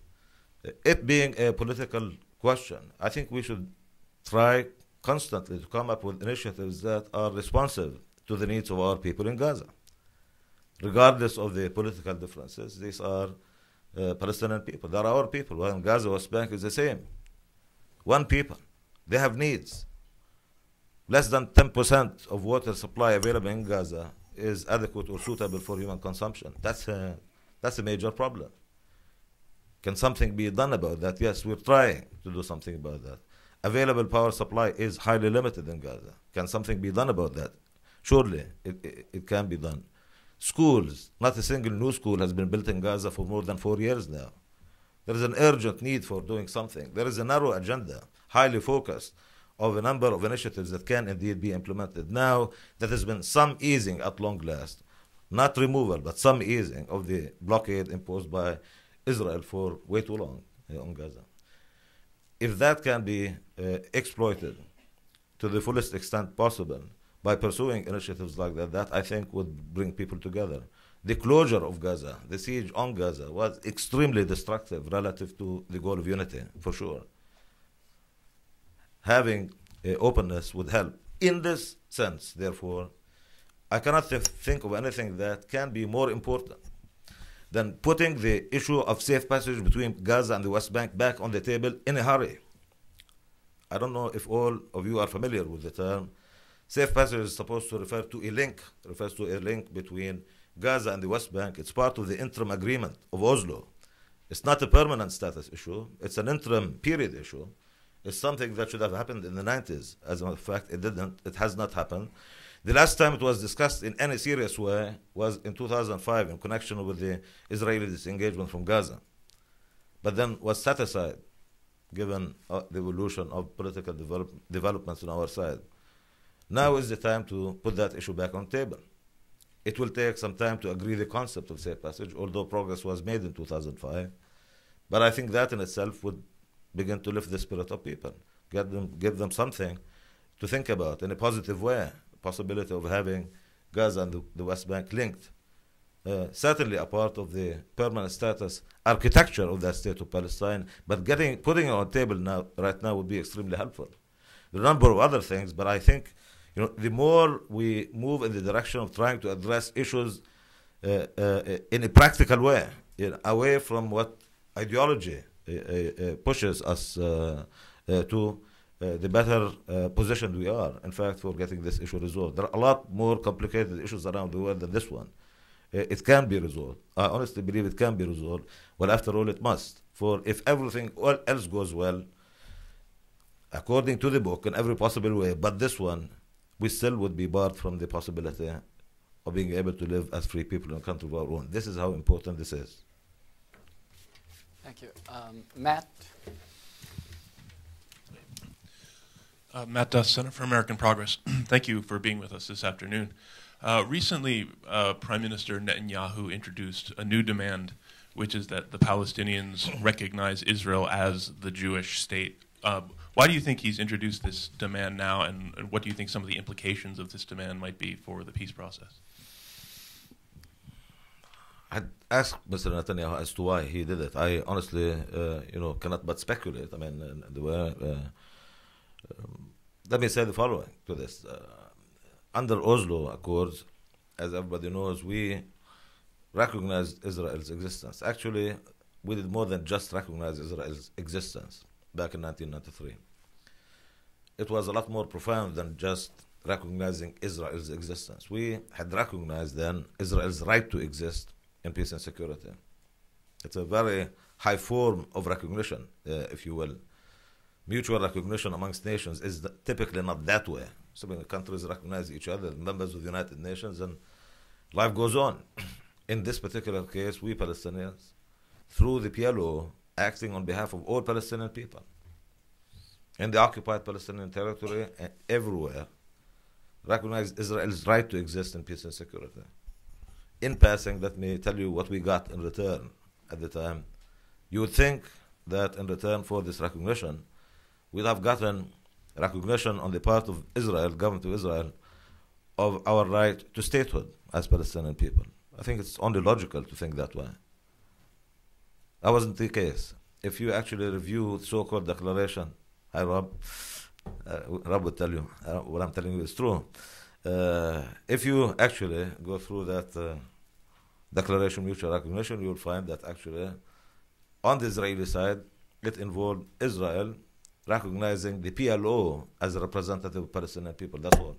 it being a political question, I think we should try constantly to come up with initiatives that are responsive to the needs of our people in Gaza. Regardless of the political differences, these are Palestinian people. They are our people. Well, in Gaza, West Bank is the same. One people. They have needs. Less than 10% of water supply available in Gaza is adequate or suitable for human consumption. That's a major problem. Can something be done about that? Yes, we're trying to do something about that. Available power supply is highly limited in Gaza. Can something be done about that? Surely, it can be done. Schools, not a single new school has been built in Gaza for more than 4 years now. There is an urgent need for doing something. There is a narrow agenda, highly focused, of a number of initiatives that can indeed be implemented. Now, there has been some easing at long last, not removal, but some easing of the blockade imposed by Israel for way too long on Gaza. If that can be exploited to the fullest extent possible by pursuing initiatives like that, that I think would bring people together. The closure of Gaza, the siege on Gaza, was extremely destructive relative to the goal of unity, for sure. Having openness would help. In this sense, therefore, I cannot think of anything that can be more important than putting the issue of safe passage between Gaza and the West Bank back on the table in a hurry. I don't know if all of you are familiar with the term. Safe passage is supposed to refer to a link, refers to a link between Gaza and the West Bank. It's part of the interim agreement of Oslo. It's not a permanent status issue. It's an interim period issue. It's something that should have happened in the 90s. As a matter of fact, it didn't. It has not happened. The last time it was discussed in any serious way was in 2005 in connection with the Israeli disengagement from Gaza, but then was set aside given the evolution of political developments on our side. Now is the time to put that issue back on the table. It will take some time to agree the concept of safe passage, although progress was made in 2005. But I think that in itself would begin to lift the spirit of people, give them something to think about in a positive way. Possibility of having Gaza and the West Bank linked. Certainly a part of the permanent status architecture of that state of Palestine, but putting it on the table right now would be extremely helpful. There are a number of other things, but I think the more we move in the direction of trying to address issues in a practical way, away from what ideology pushes us to the better positioned we are, in fact, for getting this issue resolved. There are a lot more complicated issues around the world than this one. It can be resolved. I honestly believe it can be resolved. Well, after all, it must. For if everything else goes well, according to the book, in every possible way, but this one, we still would be barred from the possibility of being able to live as free people in a country of our own. This is how important this is. Thank you. Matt? Matt Duss, Center for American Progress. Thank you for being with us this afternoon. Recently, Prime Minister Netanyahu introduced a new demand which is that the Palestinians recognize Israel as the Jewish state. Why do you think he's introduced this demand now, and what do you think some of the implications of this demand might be for the peace process? I'd ask Mr. Netanyahu as to why he did it. I honestly, cannot but speculate. I mean, let me say the following to this. Under Oslo Accords, as everybody knows, we recognized Israel's existence. Actually, we did more than just recognize Israel's existence back in 1993. It was a lot more profound than just recognizing Israel's existence. We had recognized then Israel's right to exist in peace and security. It's a very high form of recognition, if you will. Mutual recognition amongst nations is typically not that way. So when countries recognize each other, members of the United Nations, and life goes on. In this particular case, we Palestinians, through the PLO, acting on behalf of all Palestinian people, in the occupied Palestinian territory and everywhere, recognized Israel's right to exist in peace and security. In passing, let me tell you what we got in return at the time. You would think that in return for this recognition, we'd have gotten recognition on the part of Israel, government of Israel, of our right to statehood as Palestinian people. I think it's only logical to think that way. That wasn't the case. If you actually review the so-called declaration, hi Rob, Rob will tell you what I'm telling you is true. If you actually go through that declaration mutual recognition, you will find that actually on the Israeli side, it involved Israel recognizing the PLO as a representative of Palestinian people. That's all.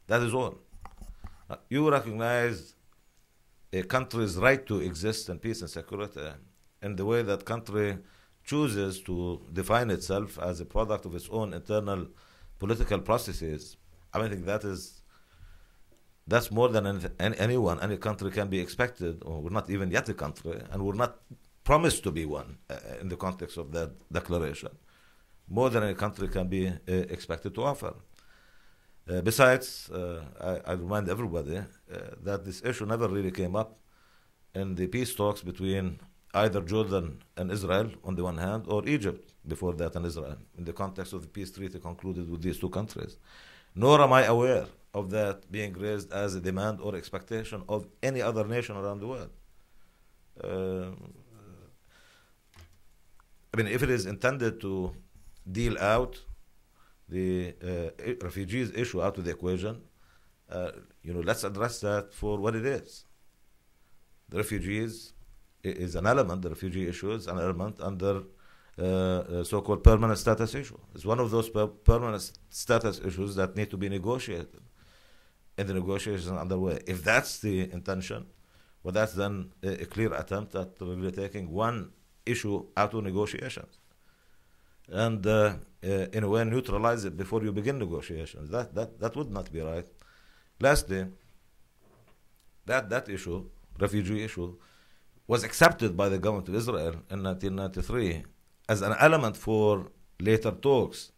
That is all. You recognize a country's right to exist in peace and security in the way that country chooses to define itself as a product of its own internal political processes. I think that's more than any country can be expected, or we're not even yet a country, and we're not promised to be one in the context of that declaration. More than any country can be expected to offer. Besides, I remind everybody that this issue never really came up in the peace talks between either Jordan and Israel on the one hand, or Egypt before that and Israel, in the context of the peace treaty concluded with these two countries. Nor am I aware of that being raised as a demand or expectation of any other nation around the world. If it is intended to deal out the refugees issue out of the equation, let's address that for what it is. The refugees is an element, the refugee issue is an element under so-called permanent status issue. It's one of those permanent status issues that need to be negotiated, and the negotiations are underway. If that's the intention, well, that's then a clear attempt at really taking one issue out of negotiations and in a way neutralize it before you begin negotiations. That would not be right. Lastly, that issue, refugee issue, was accepted by the government of Israel in 1993 as an element for later talks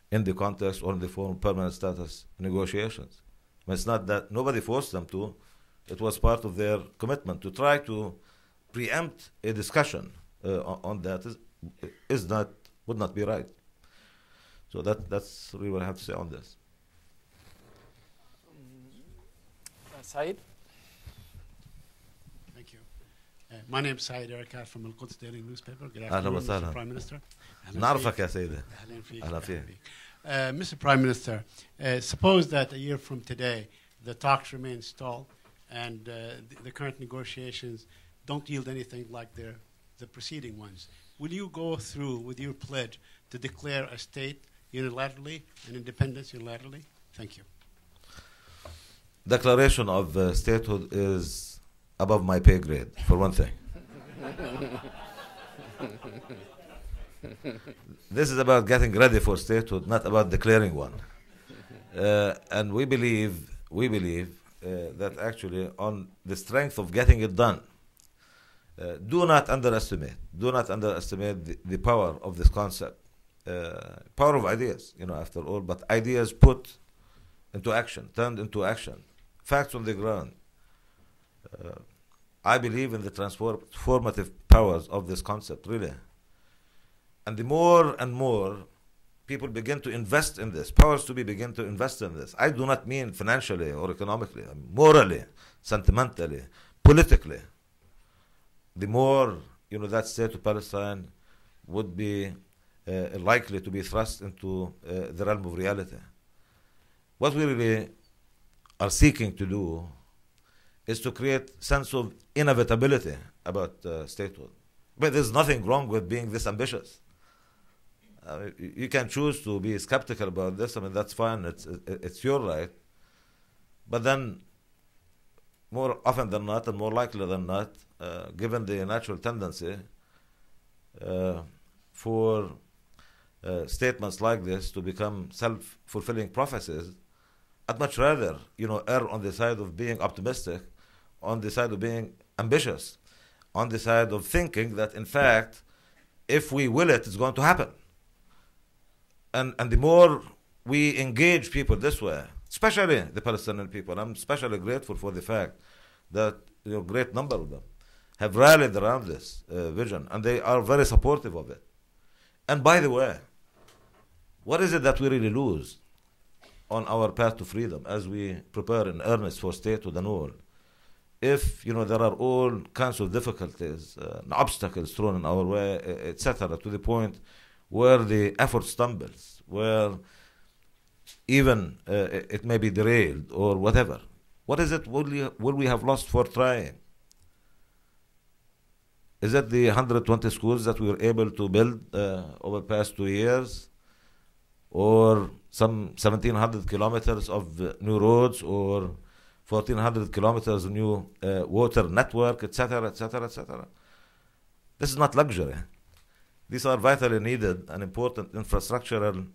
in the context or in the form of permanent status negotiations. It's not that nobody forced them to. It was part of their commitment to try to preempt a discussion on that would not be right. So that's really what I have to say on this. Said? Thank you. My name is Said Erakat from Al-Quds Daily Newspaper. Good afternoon, Mr. Prime Minister. نعرفك يا سيدي. أهلا فيك. Mr. Prime Minister, suppose that a year from today the talks remain stalled and the current negotiations don't yield anything like the preceding ones. Will you go through with your pledge to declare a state unilaterally and independence unilaterally? Thank you. Declaration of statehood is above my pay grade, for one thing. This is about getting ready for statehood, not about declaring one. And we believe that actually on the strength of getting it done, do not underestimate the power of this concept. Power of ideas, after all, but ideas put into action, turned into action, facts on the ground. I believe in the transformative powers of this concept, really. And the more and more people begin to invest in this, powers to be begin to invest in this. I do not mean financially or economically, morally, sentimentally, politically. The more, that state of Palestine would be likely to be thrust into the realm of reality. What we really are seeking to do is to create sense of inevitability about statehood. But there's nothing wrong with being this ambitious. You can choose to be skeptical about this. I mean, that's fine. It's your right. But then, more often than not, and more likely than not, given the natural tendency for statements like this to become self-fulfilling prophecies, I'd much rather, err on the side of being optimistic, on the side of being ambitious, on the side of thinking that, in fact, if we will it, it's going to happen. And the more we engage people this way, especially the Palestinian people, I'm especially grateful for the fact that a great number of them have rallied around this vision, and they are very supportive of it. And by the way, what is it that we really lose on our path to freedom as we prepare in earnest for statehood and all? If there are all kinds of difficulties and obstacles thrown in our way, etc., to the point where the effort stumbles, where even it may be derailed or whatever, what is it will we have lost for trying? Is it the 120 schools that we were able to build over the past 2 years, or some 1,700 kilometers of new roads, or 1,400 kilometers of new water network, etc., etc., etc.? This is not luxury. These are vitally needed and important infrastructural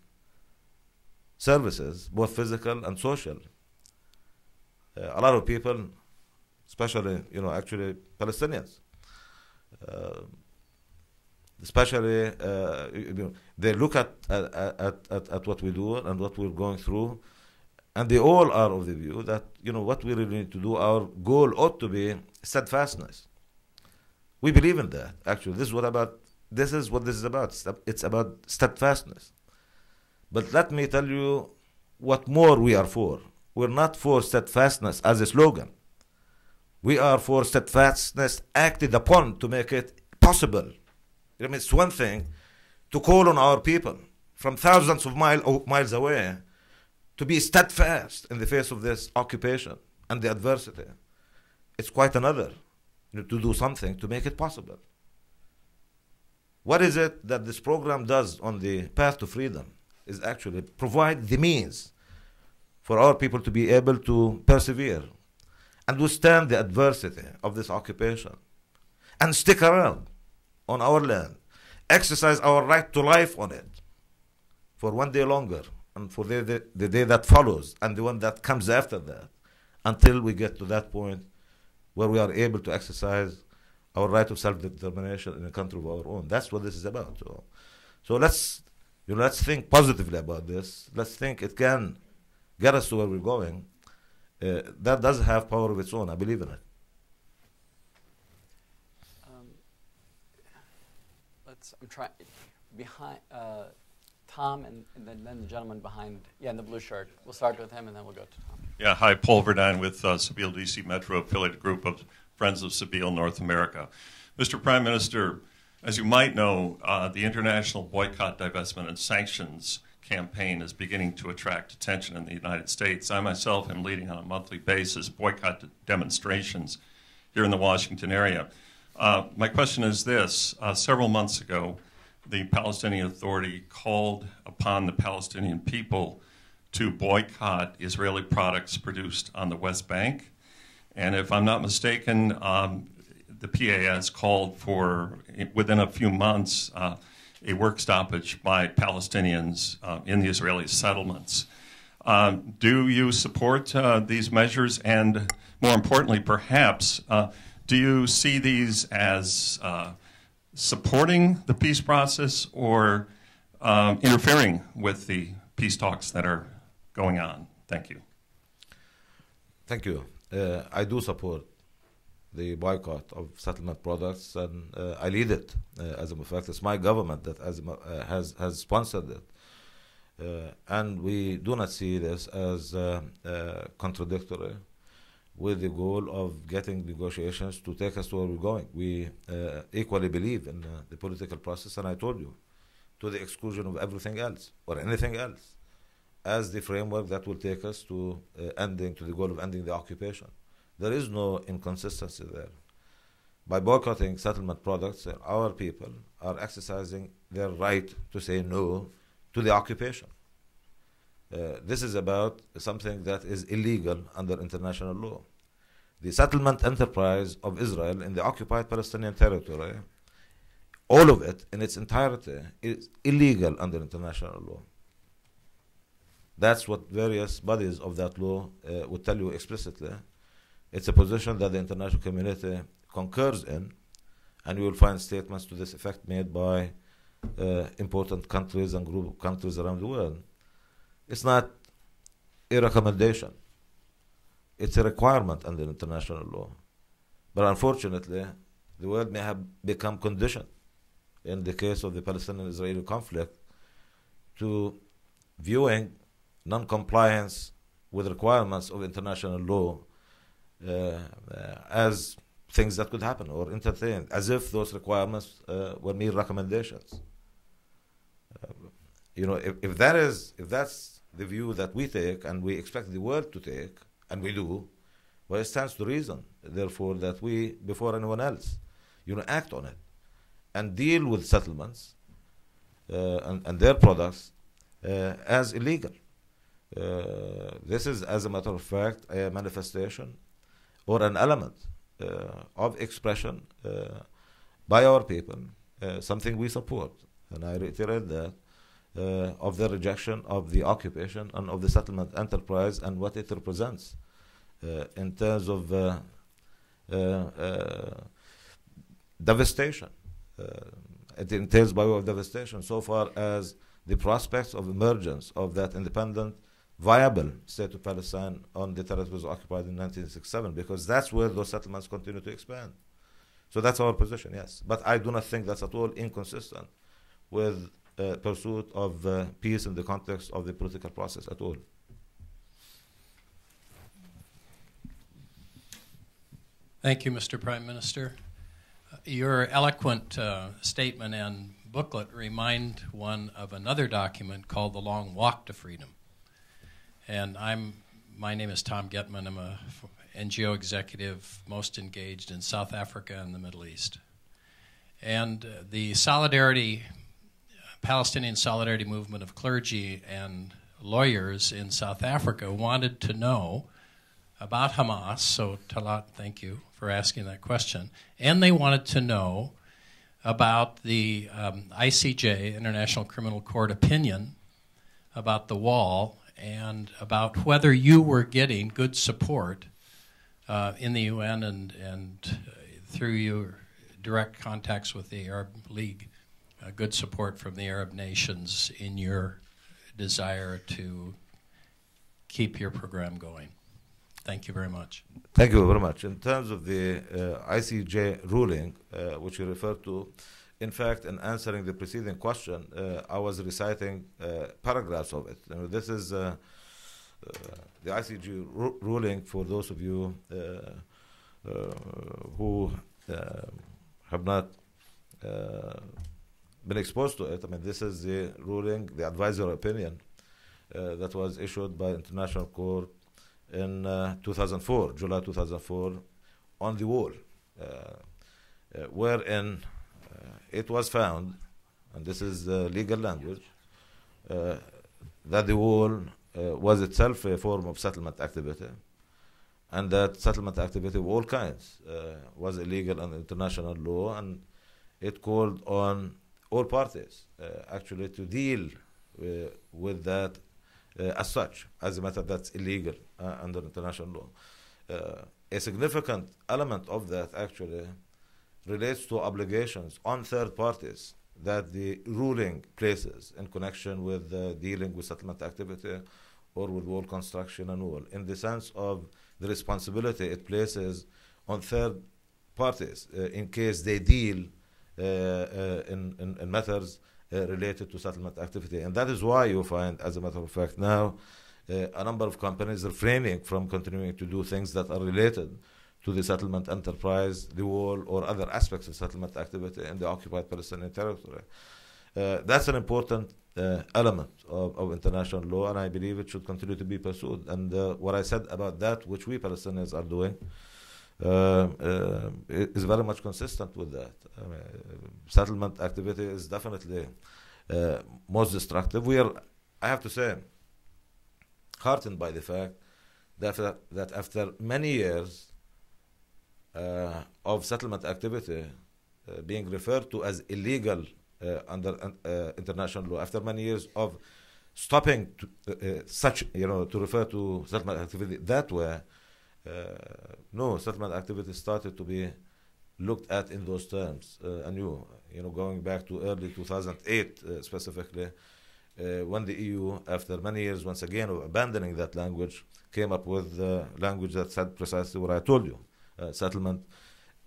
services, both physical and social. A lot of people, especially, actually Palestinians, especially, they look at what we do and what we're going through, and they all are of the view that, what we really need to do, our goal ought to be steadfastness. We believe in that, actually. This is what this is about. It's about steadfastness. But let me tell you what more we are for. We're not for steadfastness as a slogan. We are for steadfastness acted upon to make it possible. I mean, it's one thing to call on our people from thousands of miles away to be steadfast in the face of this occupation and the adversity. It's quite another to do something to make it possible. What is it that this program does on the path to freedom is actually provide the means for our people to be able to persevere and withstand the adversity of this occupation and stick around on our land, exercise our right to life on it for one day longer and for the day that follows and the one that comes after that, until we get to that point where we are able to exercise our right of self-determination in a country of our own. That's what this is about. So let's think positively about this. Let's think it can get us to where we're going. That does have power of its own. I believe in it. I'm trying behind Tom and then the gentleman behind, in the blue shirt. We'll start with him and then we'll go to Tom. Yeah, hi, Paul Verdine with Sabeel DC Metro affiliate group of Friends of Sabeel North America. Mr. Prime Minister, as you might know, the international boycott, divestment, and sanctions campaign is beginning to attract attention in the United States. I myself am leading on a monthly basis boycott demonstrations here in the Washington area. My question is this. Several months ago, the Palestinian Authority called upon the Palestinian people to boycott Israeli products produced on the West Bank. And if I'm not mistaken, the PAS called for, within a few months, a work stoppage by Palestinians in the Israeli settlements. Do you support these measures? And more importantly, perhaps, do you see these as supporting the peace process or interfering with the peace talks that are going on? Thank you. Thank you. I do support the boycott of settlement products, and I lead it. As a matter of fact, it's my government that has sponsored it. And we do not see this as contradictory with the goal of getting negotiations to take us to where we're going. We equally believe in the political process, and I told you, to the exclusion of everything else or anything else, as the framework that will take us to the goal of ending the occupation. There is no inconsistency there. By boycotting settlement products, our people are exercising their right to say no to the occupation. This is about something that is illegal under international law. The settlement enterprise of Israel in the occupied Palestinian territory, all of it in its entirety, is illegal under international law. That's what various bodies of that law would tell you explicitly. It's a position that the international community concurs in, and you will find statements to this effect made by important countries and group of countries around the world. It's not a recommendation. It's a requirement under international law. But unfortunately, the world may have become conditioned, in the case of the Palestinian-Israeli conflict, to viewing non-compliance with requirements of international law as things that could happen or entertained, as if those requirements were mere recommendations. If that's the view that we take and we expect the world to take, and we do, well, it stands to reason, therefore, that we, before anyone else, act on it and deal with settlements and their products as illegal. This is, as a matter of fact, a manifestation or an element of expression by our people, something we support. And I reiterate that, of the rejection of the occupation and of the settlement enterprise and what it represents in terms of devastation. It entails by way of devastation so far as the prospects of emergence of that independent, viable state of Palestine on the territories occupied in 1967, because that's where those settlements continue to expand. So that's our position, yes. But I do not think that's at all inconsistent with pursuit of peace in the context of the political process at all. Thank you, Mr. Prime Minister. Your eloquent statement and booklet remind one of another document called The Long Walk to Freedom. And my name is Tom Getman. I'm a NGO executive most engaged in South Africa and the Middle East. And the Palestinian Solidarity Movement of clergy and lawyers in South Africa wanted to know about Hamas. So Talat, thank you for asking that question. And they wanted to know about the ICJ, International Criminal Court opinion about the wall, and about whether you were getting good support in the UN and through your direct contacts with the Arab League, good support from the Arab nations in your desire to keep your program going. Thank you very much. Thank you very much. In terms of the ICJ ruling, which you referred to, in fact, in answering the preceding question, I was reciting paragraphs of it. This is the ICJ ruling, for those of you who have not been exposed to it. This is the ruling, the advisory opinion that was issued by International Court in 2004, July 2004, on the wall, wherein it was found, and this is legal language, that the wall was itself a form of settlement activity, and that settlement activity of all kinds was illegal under international law, and it called on all parties actually to deal with that as such, as a matter that's illegal under international law. A significant element of that actually relates to obligations on third parties that the ruling places in connection with dealing with settlement activity or with wall construction and all, in the sense of the responsibility it places on third parties in case they deal in matters related to settlement activity. And that is why you find, as a matter of fact, now a number of companies refraining from continuing to do things that are related to the settlement enterprise, the wall, or other aspects of settlement activity in the occupied Palestinian territory. That's an important element of international law, and I believe it should continue to be pursued. And what I said about that, which we Palestinians are doing, is very much consistent with that. I mean, settlement activity is definitely most destructive. We are, I have to say, heartened by the fact that after many years of settlement activity being referred to as illegal under international law, after many years of stopping to refer to settlement activity that way, no, settlement activity started to be looked at in those terms anew. Going back to early 2008 specifically, when the EU, after many years once again of abandoning that language, came up with language that said precisely what I told you. Settlement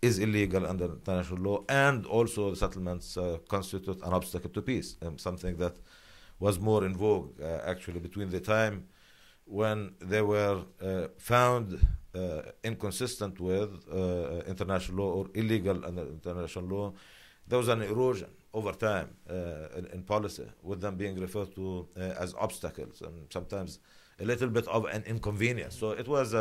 is illegal under international law, and also the settlements constitute an obstacle to peace, something that was more in vogue actually between the time when they were found inconsistent with international law or illegal under international law. There was an erosion over time in policy, with them being referred to as obstacles and sometimes a little bit of an inconvenience. So it was,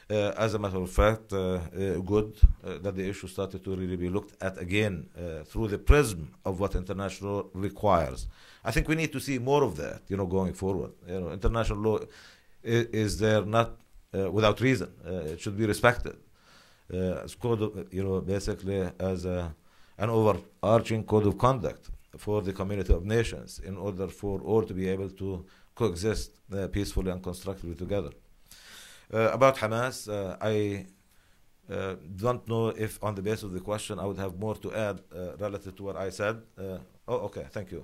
as a matter of fact, good that the issue started to really be looked at again through the prism of what international law requires. I think we need to see more of that, going forward. International law is there not without reason. It should be respected. It's code of, basically as an overarching code of conduct for the community of nations in order for all to be able to coexist peacefully and constructively together. About Hamas, I don't know if on the basis of the question I would have more to add relative to what I said. Okay, thank you.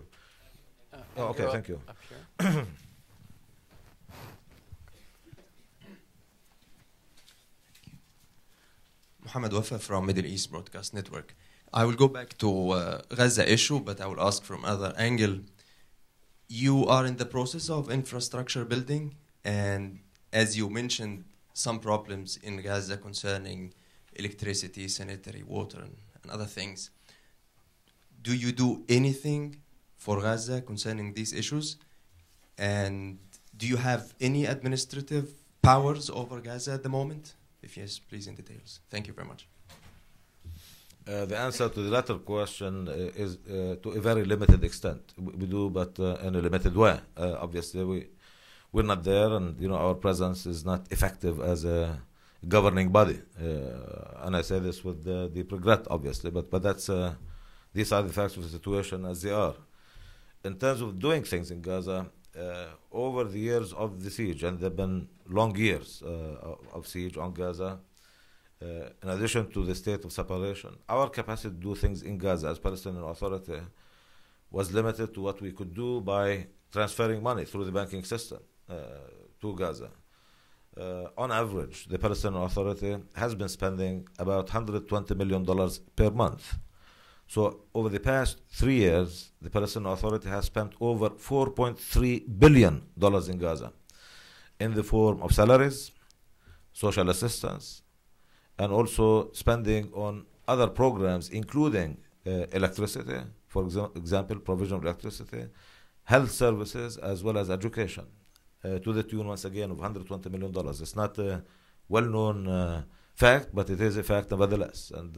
Okay, thank you. Up here. Mohammed Wafa from Middle East Broadcast Network. I will go back to Gaza issue, but I will ask from other angle. You are in the process of infrastructure building, and as you mentioned, some problems in Gaza concerning electricity, sanitary, water, and other things. Do you do anything for Gaza concerning these issues? And do you have any administrative powers over Gaza at the moment? If yes, please in details. Thank you very much. The answer to the latter question is to a very limited extent. We do, but in a limited way. Obviously, we're not there, and our presence is not effective as a governing body. And I say this with deep regret, obviously, but that's these are the facts of the situation as they are. In terms of doing things in Gaza, over the years of the siege, and there have been long years of siege on Gaza, in addition to the state of separation, our capacity to do things in Gaza as Palestinian Authority was limited to what we could do by transferring money through the banking system to Gaza. On average, the Palestinian Authority has been spending about $120 million per month. So over the past 3 years, the Palestinian Authority has spent over $4.3 billion in Gaza in the form of salaries, social assistance, and also spending on other programs, including electricity, for example, provision of electricity, health services, as well as education, to the tune, once again, of $120 million. It's not a well-known fact, but it is a fact nevertheless, and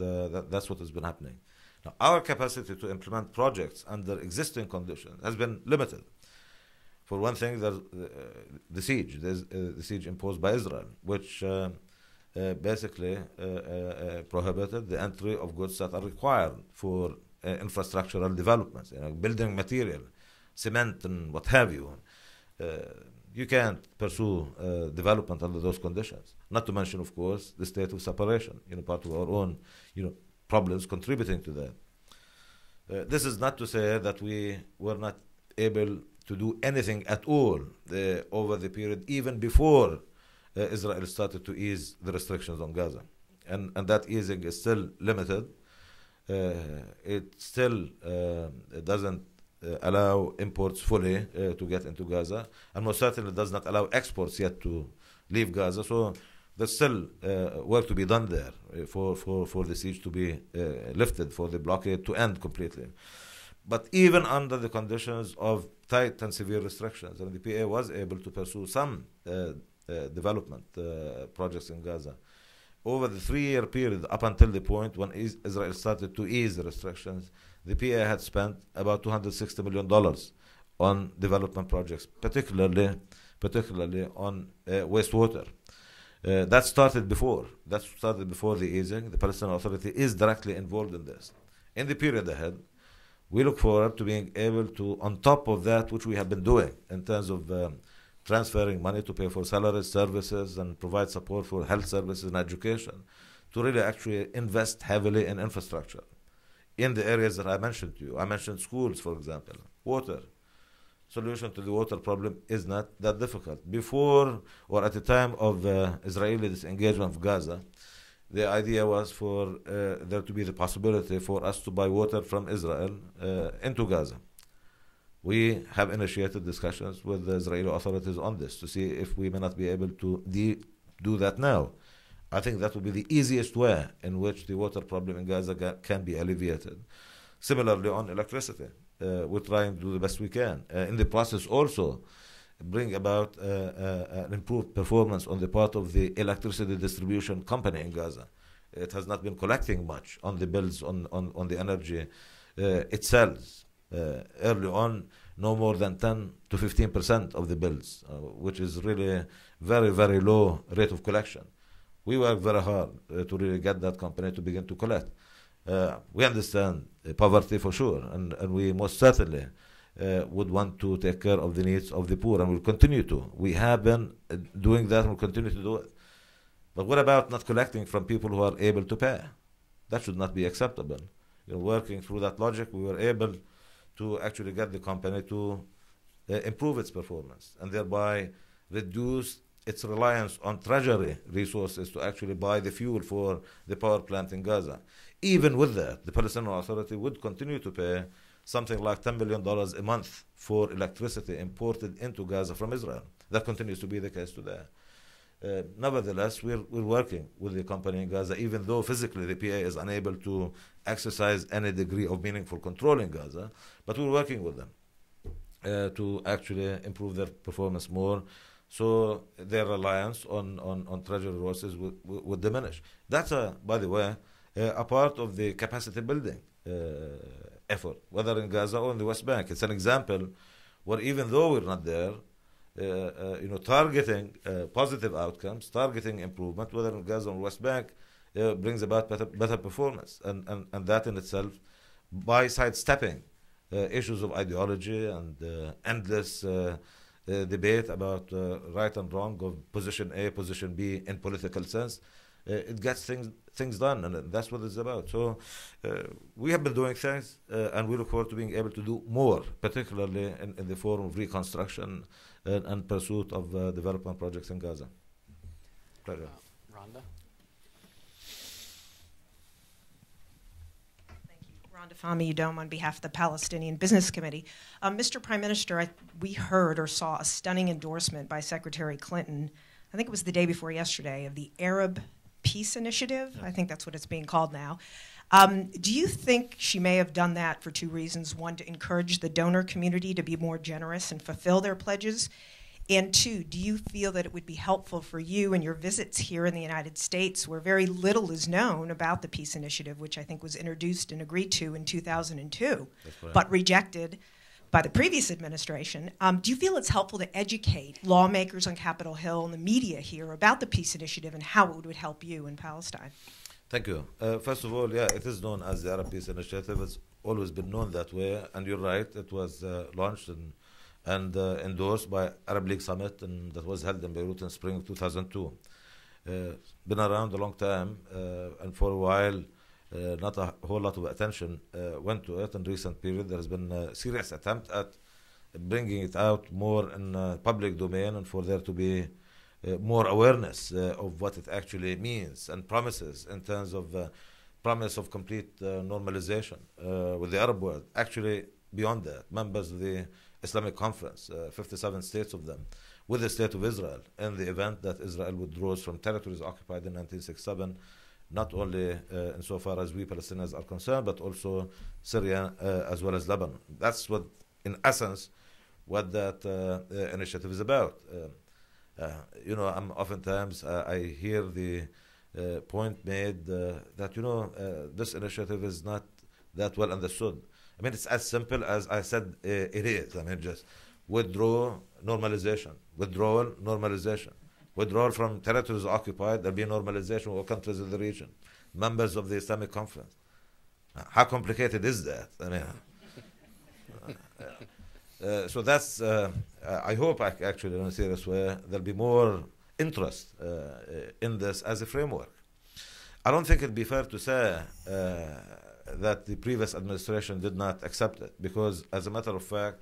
that's what has been happening. Now, our capacity to implement projects under existing conditions has been limited. For one thing, there's the siege. There's the siege imposed by Israel, which basically prohibited the entry of goods that are required for infrastructural developments, building material, cement, and what have you. You can't pursue development under those conditions. Not to mention, of course, the state of separation. Part of our own, problems contributing to that. This is not to say that we were not able to do anything at all over the period, even before Israel started to ease the restrictions on Gaza. and that easing is still limited. It still doesn't allow imports fully to get into Gaza, and most certainly does not allow exports yet to leave Gaza. So there's still work to be done there for the siege to be lifted, for the blockade to end completely. But even under the conditions of tight and severe restrictions, and the PA was able to pursue some development projects in Gaza. Over the 3-year period, up until the point when Israel started to ease the restrictions, the PA had spent about $260 million on development projects, particularly on wastewater. That started before the easing. The Palestinian Authority is directly involved in this. In the period ahead, we look forward to being able to, on top of that, which we have been doing in terms of transferring money to pay for salaries, services, and provide support for health services and education, to really actually invest heavily in infrastructure in the areas that I mentioned to you. I mentioned schools, for example, water. Solution to the water problem is not that difficult. Before or at the time of Israeli disengagement of Gaza, the idea was for there to be the possibility for us to buy water from Israel into Gaza. We have initiated discussions with the Israeli authorities on this to see if we may not be able to do that now. I think that would be the easiest way in which the water problem in Gaza can be alleviated. Similarly, on electricity, we're trying to do the best we can. In the process also, bring about an improved performance on the part of the electricity distribution company in Gaza. It has not been collecting much on the bills on the energy it sells. Early on, no more than 10 to 15% of the bills, which is really very, very low rate of collection. We work very hard to really get that company to begin to collect. We understand poverty for sure, and we most certainly would want to take care of the needs of the poor, and we'll continue to. We have been doing that and we'll continue to do it. But what about not collecting from people who are able to pay? That should not be acceptable. Working through that logic, we were able to actually get the company to improve its performance and thereby reduce its reliance on treasury resources to actually buy the fuel for the power plant in Gaza. Even with that, the Palestinian Authority would continue to pay something like $10 million a month for electricity imported into Gaza from Israel. That continues to be the case today. Nevertheless, we're working with the company in Gaza, even though physically the PA is unable to exercise any degree of meaningful control in Gaza, but we're working with them to actually improve their performance more, so their reliance on treasury resources would diminish. That's, by the way, a part of the capacity building effort, whether in Gaza or in the West Bank. It's an example where even though we're not there, targeting positive outcomes, targeting improvement, whether in Gaza or West Bank, brings about better performance. And that in itself, by sidestepping issues of ideology and endless debate about right and wrong of position A, position B in political sense, it gets things done, and that's what it's about. So we have been doing things, and we look forward to being able to do more, particularly in the form of reconstruction and pursuit of development projects in Gaza. Pleasure. Rhonda? Thank you. Rhonda Fahmy-Udom on behalf of the Palestinian Business Committee. Mr. Prime Minister, we heard or saw a stunning endorsement by Secretary Clinton, I think it was the day before yesterday, of the Arab Peace Initiative. I think that's what it's being called now. Do you think she may have done that for two reasons? One, to encourage the donor community to be more generous and fulfill their pledges. And two, do you feel that it would be helpful for you in your visits here in the United States, where very little is known about the Peace Initiative, which I think was introduced and agreed to in 2002, but rejected by the previous administration. Do you feel it's helpful to educate lawmakers on Capitol Hill and the media here about the Peace Initiative and how it would help you in Palestine? Thank you. First of all, yeah, it is known as the Arab Peace Initiative. It's always been known that way, and you're right. It was launched and endorsed by Arab League Summit, and that was held in Beirut in spring of 2002. Been around a long time, and for a while, not a whole lot of attention went to it. In recent period, there has been a serious attempt at bringing it out more in public domain and for there to be more awareness of what it actually means and promises in terms of promise of complete normalization with the Arab world. Actually, beyond that, members of the Islamic Conference, 57 states of them, with the State of Israel, in the event that Israel withdraws from territories occupied in 1967, not only insofar as we Palestinians are concerned, but also Syria as well as Lebanon. That's what, in essence, what that initiative is about. I'm oftentimes I hear the point made that this initiative is not that well understood. I mean, it's as simple as I said it is. I mean, just withdrawal, normalization, withdrawal, normalization, withdrawal from territories occupied. There'll be normalization with all countries in the region, members of the Islamic Conference. How complicated is that? I mean. So that's, I hope actually in a serious way, there'll be more interest in this as a framework. I don't think it'd be fair to say that the previous administration did not accept it, because as a matter of fact,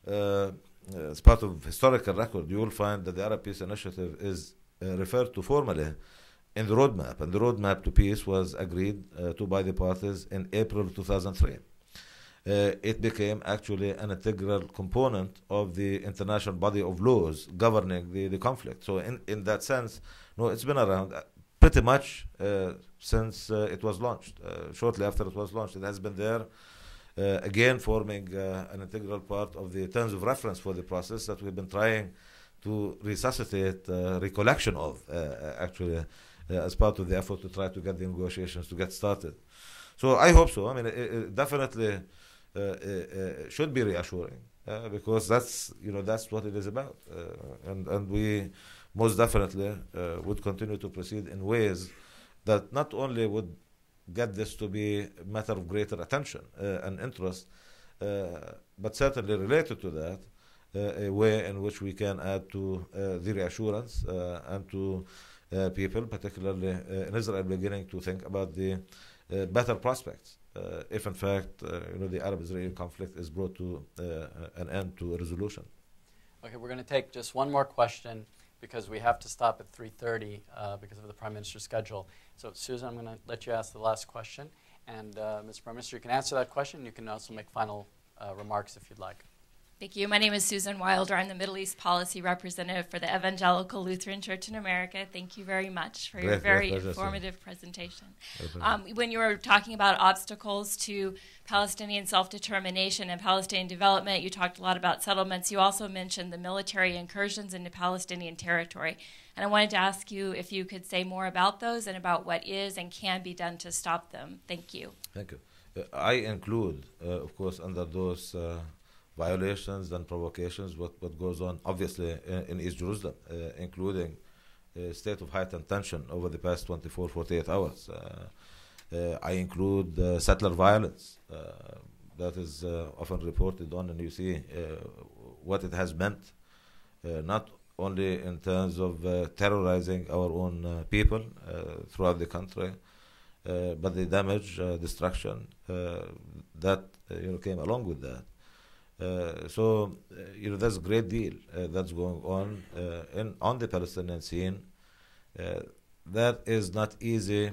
as part of historical record, you will find that the Arab Peace Initiative is referred to formally in the roadmap, and the roadmap to peace was agreed to by the parties in April 2003. It became actually an integral component of the international body of laws governing the conflict. So in that sense, no, it's been around pretty much since it was launched. Shortly after it was launched, it has been there, again forming an integral part of the terms of reference for the process that we've been trying to resuscitate recollection of, actually, as part of the effort to try to get the negotiations to get started. So I hope so. I mean, it definitely should be reassuring because that's what it is about, and we most definitely would continue to proceed in ways that not only would get this to be a matter of greater attention and interest, but certainly related to that, a way in which we can add to the reassurance and to people, particularly in Israel, beginning to think about the better prospects. If in fact, the Arab-Israeli conflict is brought to an end, to a resolution. Okay, we're going to take just one more question because we have to stop at 3:30 because of the Prime Minister's schedule. So, Susan, I'm going to let you ask the last question. And, Mr. Prime Minister, you can answer that question. You can also make final remarks if you'd like. Thank you. My name is Susan Wilder. I'm the Middle East Policy Representative for the Evangelical Lutheran Church in America. Thank you very much for your very informative presentation. When you were talking about obstacles to Palestinian self-determination and Palestinian development, you talked a lot about settlements. You also mentioned the military incursions into Palestinian territory. And I wanted to ask you if you could say more about those and about what is and can be done to stop them. Thank you. Thank you. I include, of course, under those violations and provocations, what goes on, obviously, in East Jerusalem, including a state of heightened tension over the past 24, 48 hours. I include settler violence that is often reported on, and you see what it has meant, not only in terms of terrorizing our own people throughout the country, but the damage, destruction that came along with that. So there's a great deal that's going on on the Palestinian scene that is not easy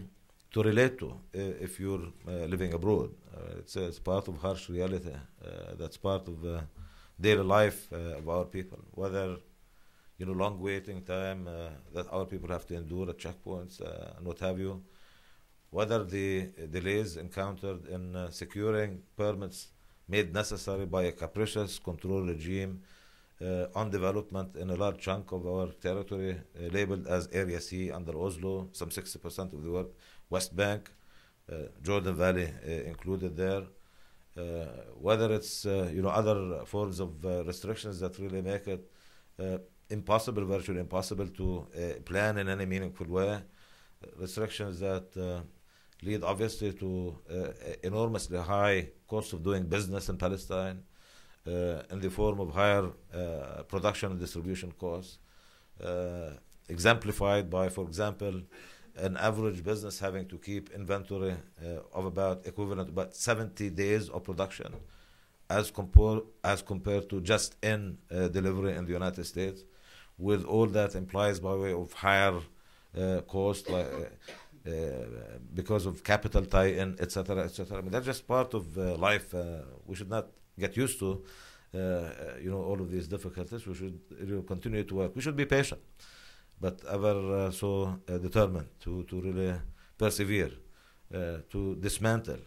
to relate to if you're living abroad. It's part of harsh reality. That's part of daily life of our people. Whether long waiting time that our people have to endure at checkpoints and what have you. Whether the delays encountered in securing permits made necessary by a capricious control regime on development in a large chunk of our territory labeled as Area C under Oslo, some 60% of the world, West Bank, Jordan Valley included there. Whether it's other forms of restrictions that really make it impossible, virtually impossible to plan in any meaningful way. Restrictions that lead obviously to enormously high cost of doing business in Palestine in the form of higher production and distribution costs, exemplified by, for example, an average business having to keep inventory of about equivalent to about 70 days of production as compared to just in delivery in the United States, with all that implies by way of higher cost, because of capital tie-in, etc., etc. I mean, that's just part of life. We should not get used to, all of these difficulties. We should continue to work. We should be patient, but ever so determined to really persevere, to dismantle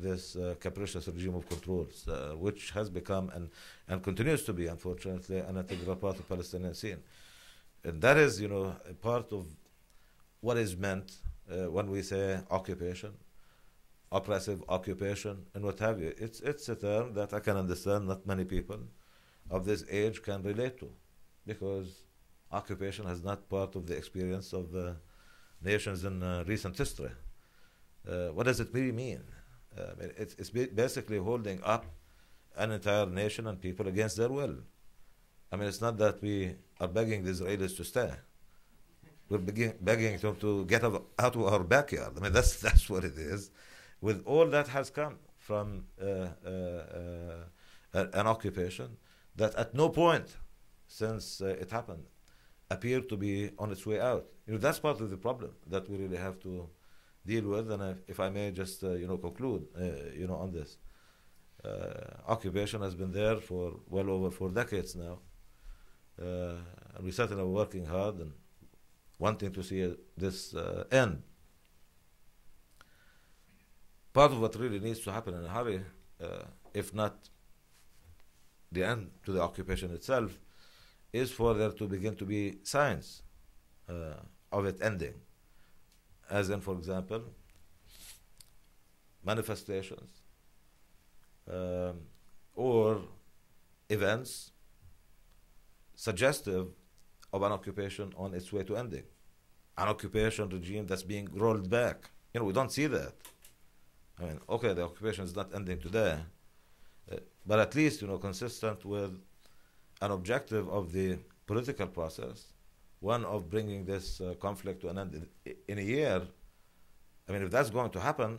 this capricious regime of controls, which has become and continues to be, unfortunately, an integral part of the Palestinian scene. And that is, a part of what is meant when we say occupation, oppressive occupation, and what have you. It's a term that I can understand not many people of this age can relate to, because occupation has not part of the experience of nations in recent history. What does it really mean? It's basically holding up an entire nation and people against their will. I mean, it's not that we are begging the Israelis to stay. We're begging them to get out of our backyard. I mean, that's what it is. With all that has come from an occupation that at no point since it happened appeared to be on its way out. That's part of the problem that we really have to deal with. And if I may just conclude on this, occupation has been there for well over 4 decades now, and we certainly are working hard and wanting to see this end. Part of what really needs to happen in a hurry, if not the end to the occupation itself, is for there to begin to be signs of it ending. As in, for example, manifestations or events suggestive of an occupation on its way to ending. An occupation regime that's being rolled back. We don't see that. I mean, okay, the occupation is not ending today, but at least, consistent with an objective of the political process, one of bringing this conflict to an end in a year. I mean, if that's going to happen,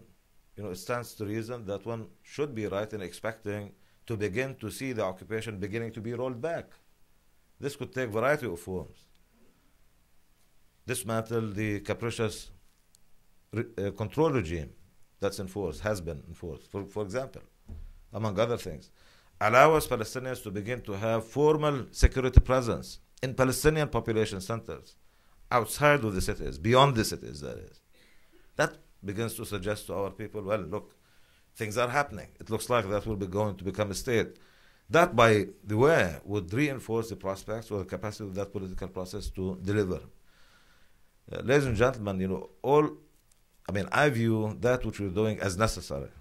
it stands to reason that one should be right in expecting to begin to see the occupation beginning to be rolled back. This could take a variety of forms. Dismantle the capricious control regime that's enforced, has been enforced. For example, among other things, allow us Palestinians to begin to have formal security presence in Palestinian population centers, outside of the cities, beyond the cities, that is. That begins to suggest to our people, well, look, things are happening. It looks like that will be going to become a state. That, by the way, would reinforce the prospects or the capacity of that political process to deliver. Ladies and gentlemen, I view that which we're doing as necessary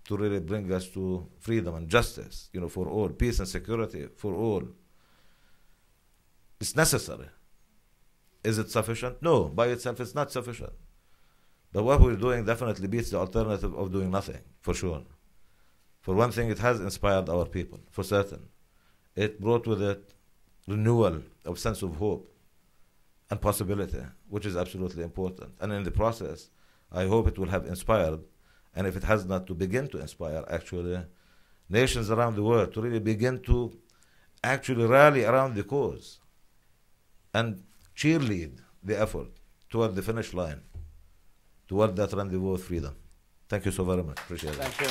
to really bring us to freedom and justice, for all, peace and security for all. It's necessary. Is it sufficient? No, by itself it's not sufficient. But what we're doing definitely beats the alternative of doing nothing, for sure. For one thing, it has inspired our people, for certain. It brought with it renewal of sense of hope and possibility, which is absolutely important. And in the process, I hope it will have inspired, and if it has not, to begin to inspire, actually, nations around the world to really begin to actually rally around the cause and cheerlead the effort toward the finish line, toward that rendezvous of freedom. Thank you so very much. Appreciate it. Thank you.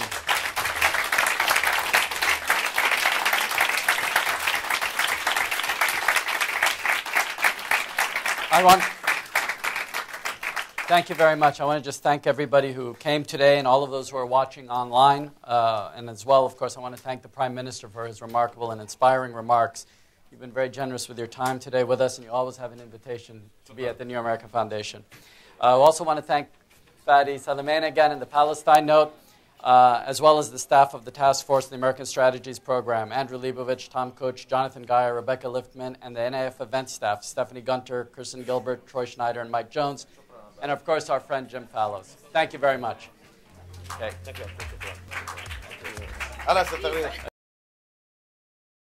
Thank you very much. I want to just thank everybody who came today and all of those who are watching online. And as well, of course, I want to thank the Prime Minister for his remarkable and inspiring remarks. You've been very generous with your time today with us, and you always have an invitation to be at the New America Foundation. I also want to thank Fadi Salam again and the Palestine Note, as well as the staff of the Task Force of the American Strategies Program, Andrew Leibovich, Tom Kuch, Jonathan Geyer, Rebecca Liftman, and the NAF event staff, Stephanie Gunter, Kirsten Gilbert, Troy Schneider, and Mike Jones, and of course our friend Jim Fallows. Thank you very much. Okay. Thank you.